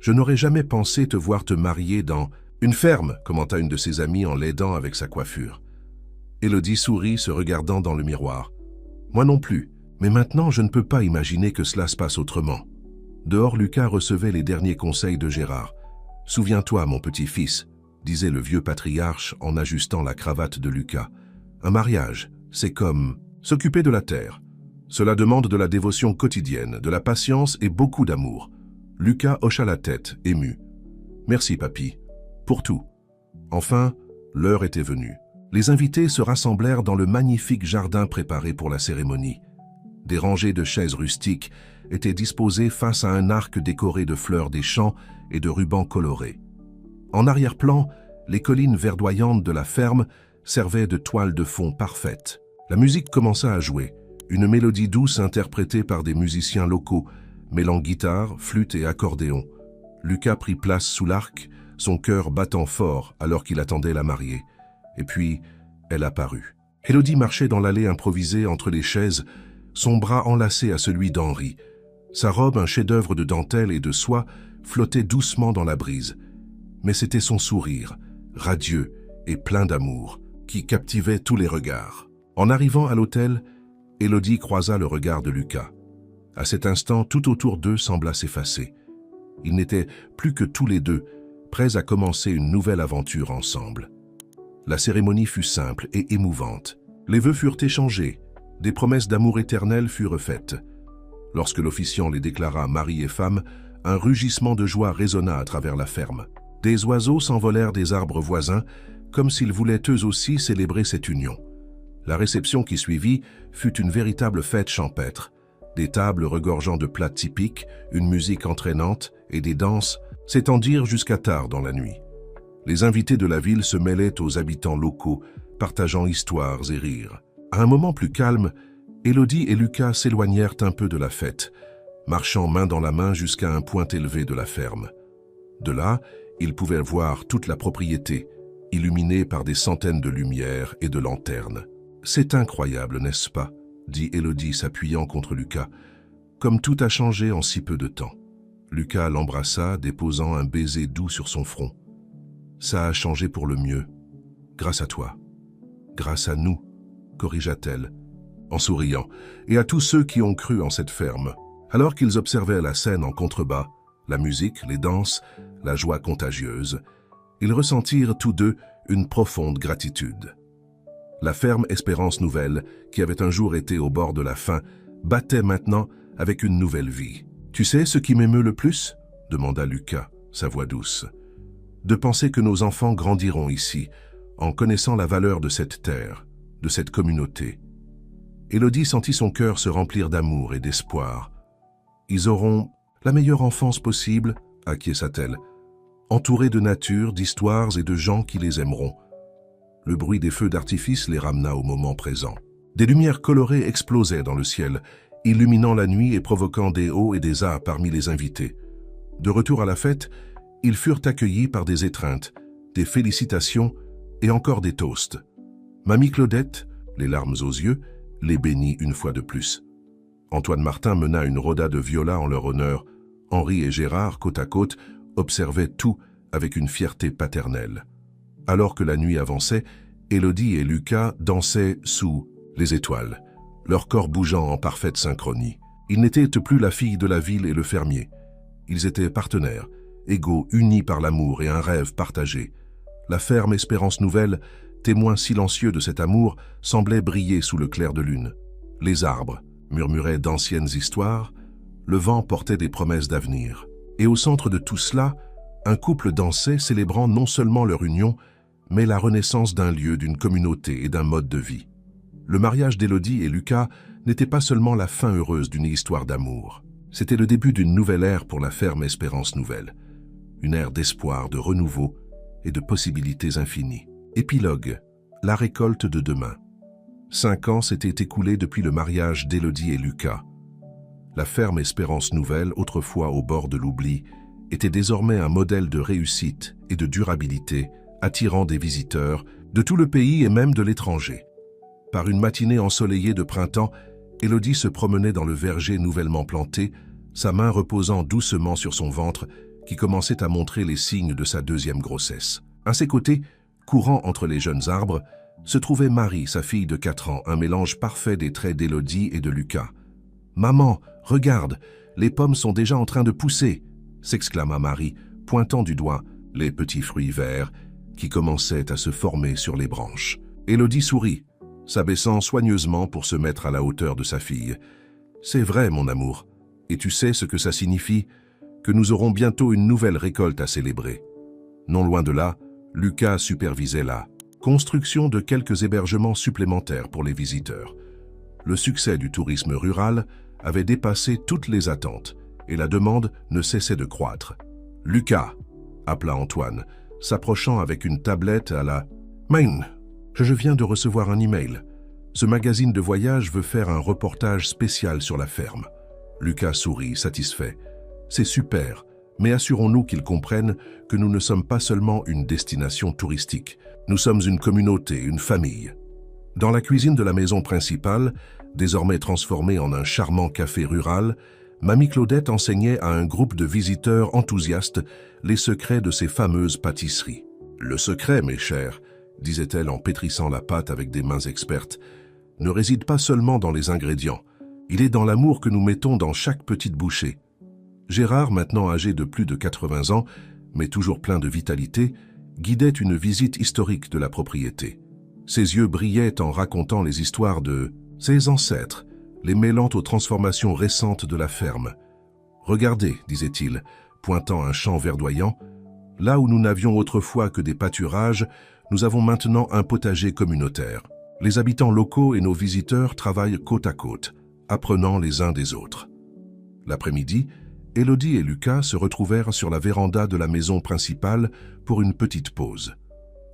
« Je n'aurais jamais pensé te voir te marier dans une ferme », commenta une de ses amies en l'aidant avec sa coiffure. Élodie sourit, se regardant dans le miroir. « Moi non plus, mais maintenant je ne peux pas imaginer que cela se passe autrement. » Dehors, Lucas recevait les derniers conseils de Gérard. « Souviens-toi, mon petit-fils, » disait le vieux patriarche en ajustant la cravate de Lucas. « Un mariage, c'est comme s'occuper de la terre. Cela demande de la dévotion quotidienne, de la patience et beaucoup d'amour. » Lucas hocha la tête, ému. « Merci, papy, pour tout. » Enfin, l'heure était venue. Les invités se rassemblèrent dans le magnifique jardin préparé pour la cérémonie. Des rangées de chaises rustiques étaient disposées face à un arc décoré de fleurs des champs et de rubans colorés. En arrière-plan, les collines verdoyantes de la ferme servaient de toile de fond parfaite. La musique commença à jouer, une mélodie douce interprétée par des musiciens locaux, mêlant guitare, flûte et accordéon. Lucas prit place sous l'arc, son cœur battant fort alors qu'il attendait la mariée. Et puis, elle apparut. Élodie marchait dans l'allée improvisée entre les chaises, son bras enlacé à celui d'Henri. Sa robe, un chef-d'œuvre de dentelle et de soie, flottait doucement dans la brise. Mais c'était son sourire, radieux et plein d'amour, qui captivait tous les regards. En arrivant à l'hôtel, Élodie croisa le regard de Lucas. À cet instant, tout autour d'eux sembla s'effacer. Ils n'étaient plus que tous les deux, prêts à commencer une nouvelle aventure ensemble. La cérémonie fut simple et émouvante. Les vœux furent échangés, des promesses d'amour éternel furent faites. Lorsque l'officiant les déclara mari et femme, un rugissement de joie résonna à travers la ferme. Des oiseaux s'envolèrent des arbres voisins, comme s'ils voulaient eux aussi célébrer cette union. La réception qui suivit fut une véritable fête champêtre. Des tables regorgeant de plats typiques, une musique entraînante et des danses s'étendirent jusqu'à tard dans la nuit. Les invités de la ville se mêlaient aux habitants locaux, partageant histoires et rires. À un moment plus calme, Élodie et Lucas s'éloignèrent un peu de la fête, marchant main dans la main jusqu'à un point élevé de la ferme. De là, ils pouvaient voir toute la propriété, illuminée par des centaines de lumières et de lanternes. « C'est incroyable, n'est-ce pas ?» dit Élodie s'appuyant contre Lucas. « Comme tout a changé en si peu de temps. » Lucas l'embrassa, déposant un baiser doux sur son front. « Ça a changé pour le mieux. Grâce à toi. Grâce à nous, corrigea-t-elle, en souriant, et à tous ceux qui ont cru en cette ferme. » Alors qu'ils observaient la scène en contrebas, la musique, les danses, la joie contagieuse, ils ressentirent tous deux une profonde gratitude. La ferme Espérance Nouvelle, qui avait un jour été au bord de la faim, battait maintenant avec une nouvelle vie. « Tu sais ce qui m'émeut le plus ?» demanda Lucas, sa voix douce. « De penser que nos enfants grandiront ici, en connaissant la valeur de cette terre, de cette communauté. » Élodie sentit son cœur se remplir d'amour et d'espoir. « Ils auront la meilleure enfance possible, » acquiesça-t-elle, entourés de nature, d'histoires et de gens qui les aimeront. Le bruit des feux d'artifice les ramena au moment présent. Des lumières colorées explosaient dans le ciel, illuminant la nuit et provoquant des hauts et des ah parmi les invités. De retour à la fête, ils furent accueillis par des étreintes, des félicitations et encore des toasts. Mamie Claudette, les larmes aux yeux, les bénit une fois de plus. Antoine Martin mena une rhoda de viola en leur honneur. Henri et Gérard, côte à côte, observaient tout avec une fierté paternelle. Alors que la nuit avançait, Élodie et Lucas dansaient sous les étoiles, leur corps bougeant en parfaite synchronie. Ils n'étaient plus la fille de la ville et le fermier. Ils étaient partenaires, égaux, unis par l'amour et un rêve partagé. La ferme Espérance Nouvelle, témoin silencieux de cet amour, semblait briller sous le clair de lune. Les arbres murmuraient d'anciennes histoires, le vent portait des promesses d'avenir. Et au centre de tout cela, un couple dansait, célébrant non seulement leur union, mais la renaissance d'un lieu, d'une communauté et d'un mode de vie. Le mariage d'Élodie et Lucas n'était pas seulement la fin heureuse d'une histoire d'amour. C'était le début d'une nouvelle ère pour la ferme Espérance Nouvelle. Une ère d'espoir, de renouveau et de possibilités infinies. Épilogue, la récolte de demain. 5 ans s'étaient écoulés depuis le mariage d'Élodie et Lucas. La ferme Espérance Nouvelle, autrefois au bord de l'oubli, était désormais un modèle de réussite et de durabilité, attirant des visiteurs de tout le pays et même de l'étranger. Par une matinée ensoleillée de printemps, Élodie se promenait dans le verger nouvellement planté, sa main reposant doucement sur son ventre qui commençait à montrer les signes de sa 2e grossesse. À ses côtés, courant entre les jeunes arbres, se trouvait Marie, sa fille de 4 ans, un mélange parfait des traits d'Élodie et de Lucas. « Maman, regarde, les pommes sont déjà en train de pousser !» s'exclama Marie, pointant du doigt les petits fruits verts qui commençaient à se former sur les branches. Élodie sourit, s'abaissant soigneusement pour se mettre à la hauteur de sa fille. « C'est vrai, mon amour, et tu sais ce que ça signifie, que nous aurons bientôt une nouvelle récolte à célébrer. » Non loin de là, Lucas supervisait la construction de quelques hébergements supplémentaires pour les visiteurs. Le succès du tourisme rural avait dépassé toutes les attentes et la demande ne cessait de croître. « Lucas !» appela Antoine, s'approchant avec une tablette à la « Main, je viens de recevoir un email. Ce magazine de voyage veut faire un reportage spécial sur la ferme. » Lucas sourit, satisfait. « C'est super, mais assurons-nous qu'ils comprennent que nous ne sommes pas seulement une destination touristique. Nous sommes une communauté, une famille. » Dans la cuisine de la maison principale, désormais transformée en un charmant café rural, Mamie Claudette enseignait à un groupe de visiteurs enthousiastes les secrets de ces fameuses pâtisseries. « Le secret, mes chers, » disait-elle en pétrissant la pâte avec des mains expertes, « ne réside pas seulement dans les ingrédients. Il est dans l'amour que nous mettons dans chaque petite bouchée. » Gérard, maintenant âgé de plus de 80 ans, mais toujours plein de vitalité, guidait une visite historique de la propriété. Ses yeux brillaient en racontant les histoires de ses ancêtres, les mêlant aux transformations récentes de la ferme. « Regardez, disait-il, pointant un champ verdoyant, là où nous n'avions autrefois que des pâturages, nous avons maintenant un potager communautaire. Les habitants locaux et nos visiteurs travaillent côte à côte, apprenant les uns des autres. » L'après-midi, Élodie et Lucas se retrouvèrent sur la véranda de la maison principale pour une petite pause.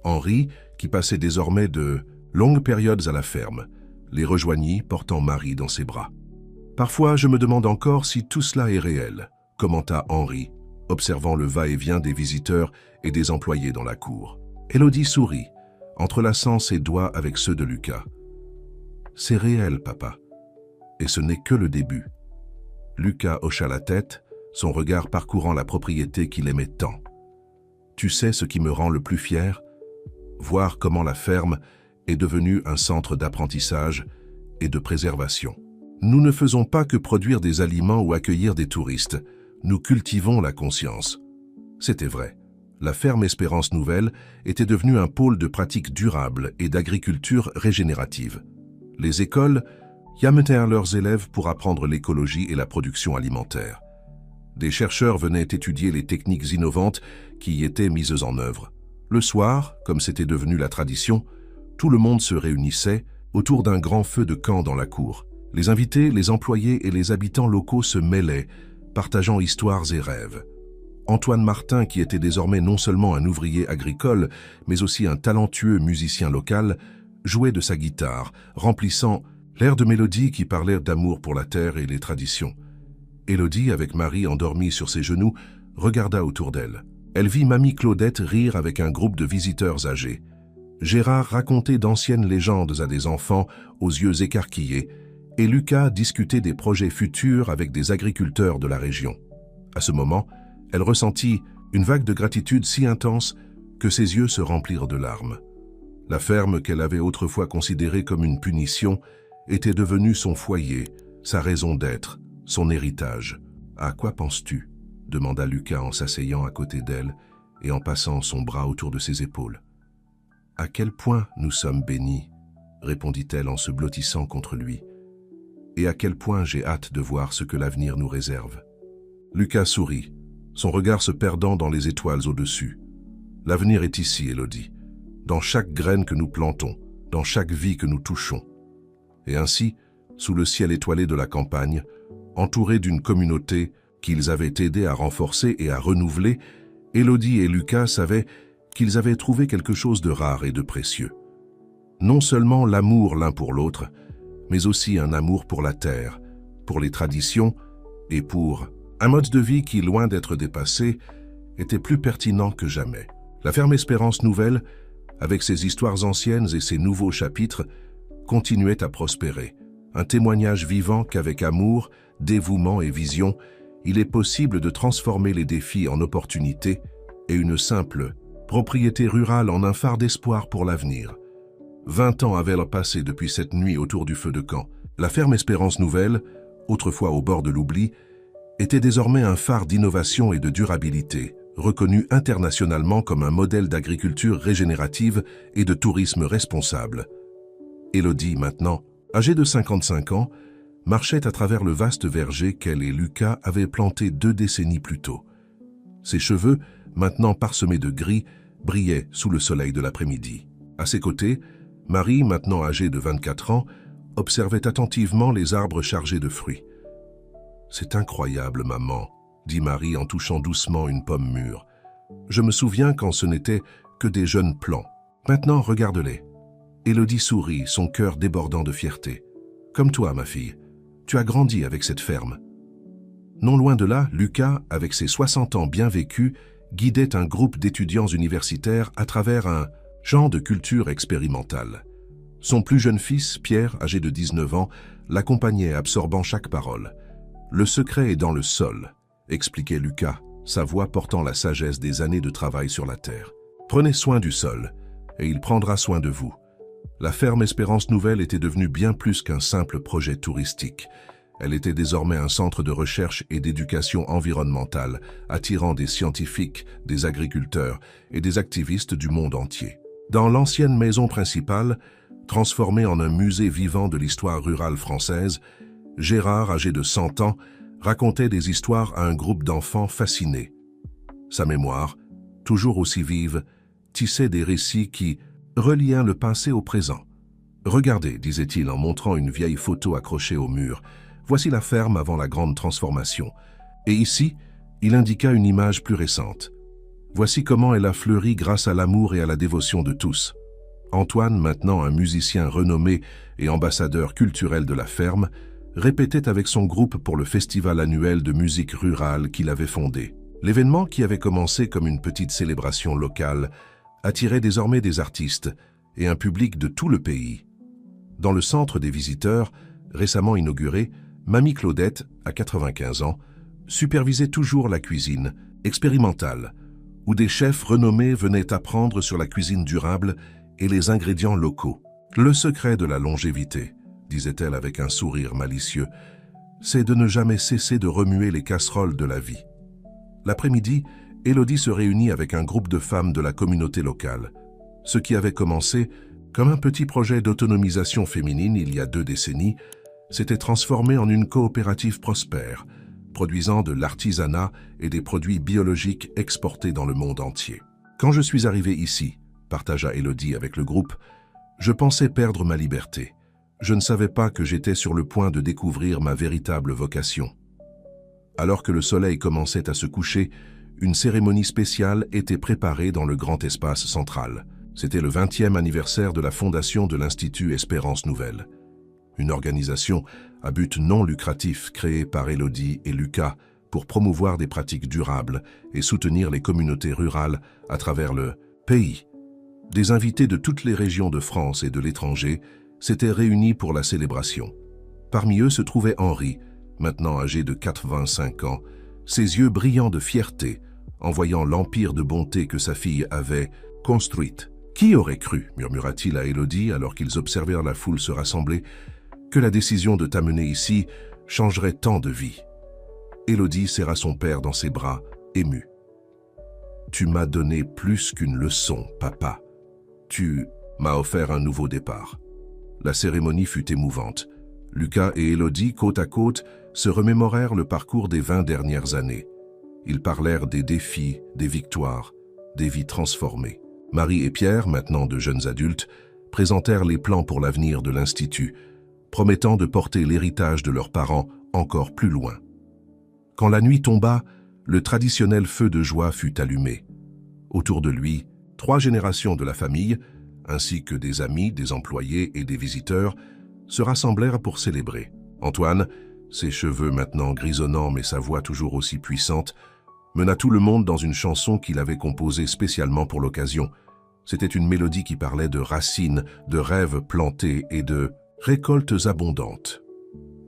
Henri, qui passait désormais de longues périodes à la ferme, les rejoignit, portant Marie dans ses bras. « Parfois, je me demande encore si tout cela est réel », commenta Henri, observant le va-et-vient des visiteurs et des employés dans la cour. Élodie sourit, entrelaçant ses doigts avec ceux de Lucas. « C'est réel, papa. Et ce n'est que le début. » Lucas hocha la tête, son regard parcourant la propriété qu'il aimait tant. « Tu sais ce qui me rend le plus fier ? Voir comment la ferme est devenue un centre d'apprentissage et de préservation. Nous ne faisons pas que produire des aliments ou accueillir des touristes, nous cultivons la conscience. » C'était vrai. La ferme Espérance Nouvelle était devenue un pôle de pratiques durables et d'agriculture régénérative. Les écoles y amenèrent leurs élèves pour apprendre l'écologie et la production alimentaire. Des chercheurs venaient étudier les techniques innovantes qui y étaient mises en œuvre. Le soir, comme c'était devenu la tradition, tout le monde se réunissait autour d'un grand feu de camp dans la cour. Les invités, les employés et les habitants locaux se mêlaient, partageant histoires et rêves. Antoine Martin, qui était désormais non seulement un ouvrier agricole, mais aussi un talentueux musicien local, jouait de sa guitare, remplissant l'air de mélodies qui parlaient d'amour pour la terre et les traditions. Élodie, avec Marie endormie sur ses genoux, regarda autour d'elle. Elle vit mamie Claudette rire avec un groupe de visiteurs âgés. Gérard racontait d'anciennes légendes à des enfants aux yeux écarquillés, et Lucas discutait des projets futurs avec des agriculteurs de la région. À ce moment, elle ressentit une vague de gratitude si intense que ses yeux se remplirent de larmes. La ferme qu'elle avait autrefois considérée comme une punition était devenue son foyer, sa raison d'être, son héritage. « À quoi penses-tu » demanda Lucas en s'asseyant à côté d'elle et en passant son bras autour de ses épaules. « À quel point nous sommes bénis » répondit-elle en se blottissant contre lui. « Et à quel point j'ai hâte de voir ce que l'avenir nous réserve. » Lucas sourit, son regard se perdant dans les étoiles au-dessus. « L'avenir est ici, Élodie, dans chaque graine que nous plantons, dans chaque vie que nous touchons. » Et ainsi, sous le ciel étoilé de la campagne, entourés d'une communauté qu'ils avaient aidé à renforcer et à renouveler, Élodie et Lucas savaient qu'ils avaient trouvé quelque chose de rare et de précieux. Non seulement l'amour l'un pour l'autre, mais aussi un amour pour la terre, pour les traditions et pour un mode de vie qui, loin d'être dépassé, était plus pertinent que jamais. La ferme Espérance Nouvelle, avec ses histoires anciennes et ses nouveaux chapitres, continuait à prospérer, un témoignage vivant qu'avec amour, dévouement et vision, il est possible de transformer les défis en opportunités et une simple propriété rurale en un phare d'espoir pour l'avenir. 20 ans avaient passé depuis cette nuit autour du feu de camp. La ferme Espérance Nouvelle, autrefois au bord de l'oubli, était désormais un phare d'innovation et de durabilité, reconnu internationalement comme un modèle d'agriculture régénérative et de tourisme responsable. Élodie, maintenant, âgée de 55 ans, marchait à travers le vaste verger qu'elle et Lucas avaient planté 2 décennies plus tôt. Ses cheveux, maintenant parsemés de gris, brillaient sous le soleil de l'après-midi. À ses côtés, Marie, maintenant âgée de 24 ans, observait attentivement les arbres chargés de fruits. « C'est incroyable, maman, » dit Marie en touchant doucement une pomme mûre. « Je me souviens quand ce n'était que des jeunes plants. Maintenant, regarde-les. » Élodie sourit, son cœur débordant de fierté. « Comme toi, ma fille, tu as grandi avec cette ferme. » Non loin de là, Lucas, avec ses 60 ans bien vécus, guidait un groupe d'étudiants universitaires à travers un genre de culture expérimentale. Son plus jeune fils, Pierre, âgé de 19 ans, l'accompagnait absorbant chaque parole. « Le secret est dans le sol », expliquait Lucas, sa voix portant la sagesse des années de travail sur la terre. « Prenez soin du sol, et il prendra soin de vous. » La ferme Espérance Nouvelle était devenue bien plus qu'un simple projet touristique. Elle était désormais un centre de recherche et d'éducation environnementale, attirant des scientifiques, des agriculteurs et des activistes du monde entier. Dans l'ancienne maison principale, transformée en un musée vivant de l'histoire rurale française, Gérard, âgé de 100 ans, racontait des histoires à un groupe d'enfants fascinés. Sa mémoire, toujours aussi vive, tissait des récits qui reliaient le passé au présent. « Regardez, disait-il en montrant une vieille photo accrochée au mur, voici la ferme avant la grande transformation. Et ici, il indiqua une image plus récente. Voici comment elle a fleuri grâce à l'amour et à la dévotion de tous. Antoine, maintenant un musicien renommé et ambassadeur culturel de la ferme, répétait avec son groupe pour le festival annuel de musique rurale qu'il avait fondé. L'événement, qui avait commencé comme une petite célébration locale, attirait désormais des artistes et un public de tout le pays. Dans le centre des visiteurs, récemment inauguré, Mamie Claudette, à 95 ans, supervisait toujours la cuisine, expérimentale, où des chefs renommés venaient apprendre sur la cuisine durable et les ingrédients locaux. Le secret de la longévité, disait-elle avec un sourire malicieux, c'est de ne jamais cesser de remuer les casseroles de la vie. L'après-midi, Élodie se réunit avec un groupe de femmes de la communauté locale. Ce qui avait commencé comme un petit projet d'autonomisation féminine il y a 2 décennies s'était transformé en une coopérative prospère, produisant de l'artisanat et des produits biologiques exportés dans le monde entier. Quand je suis arrivé ici, partagea Élodie avec le groupe, je pensais perdre ma liberté. Je ne savais pas que j'étais sur le point de découvrir ma véritable vocation. Alors que le soleil commençait à se coucher, une cérémonie spéciale était préparée dans le grand espace central. C'était le 20e anniversaire de la fondation de l'Institut Espérance Nouvelle. Une organisation à but non lucratif créée par Élodie et Lucas pour promouvoir des pratiques durables et soutenir les communautés rurales à travers le pays. Des invités de toutes les régions de France et de l'étranger s'étaient réunis pour la célébration. Parmi eux se trouvait Henri, maintenant âgé de 85 ans, ses yeux brillants de fierté en voyant l'empire de bonté que sa fille avait construite. « Qui aurait cru ?» murmura-t-il à Élodie alors qu'ils observèrent la foule se rassembler, « que la décision de t'amener ici changerait tant de vies ?» Élodie serra son père dans ses bras, émue. « Tu m'as donné plus qu'une leçon, papa. Tu m'as offert un nouveau départ. » La cérémonie fut émouvante. Lucas et Élodie, côte à côte, se remémorèrent le parcours des 20 dernières années. Ils parlèrent des défis, des victoires, des vies transformées. Marie et Pierre, maintenant de jeunes adultes, présentèrent les plans pour l'avenir de l'Institut, promettant de porter l'héritage de leurs parents encore plus loin. Quand la nuit tomba, le traditionnel feu de joie fut allumé. Autour de lui, 3 générations de la famille, ainsi que des amis, des employés et des visiteurs, se rassemblèrent pour célébrer. Antoine, ses cheveux maintenant grisonnants mais sa voix toujours aussi puissante, mena tout le monde dans une chanson qu'il avait composée spécialement pour l'occasion. C'était une mélodie qui parlait de racines, de rêves plantés et de récoltes abondantes.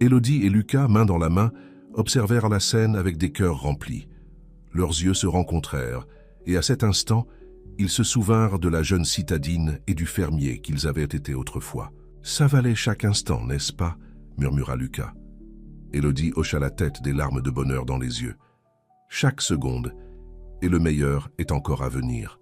Élodie et Lucas, main dans la main, observèrent la scène avec des cœurs remplis. Leurs yeux se rencontrèrent, et à cet instant, ils se souvinrent de la jeune citadine et du fermier qu'ils avaient été autrefois. « Ça valait chaque instant, n'est-ce pas ?» murmura Lucas. Élodie hocha la tête, des larmes de bonheur dans les yeux. « Chaque seconde, et le meilleur est encore à venir. »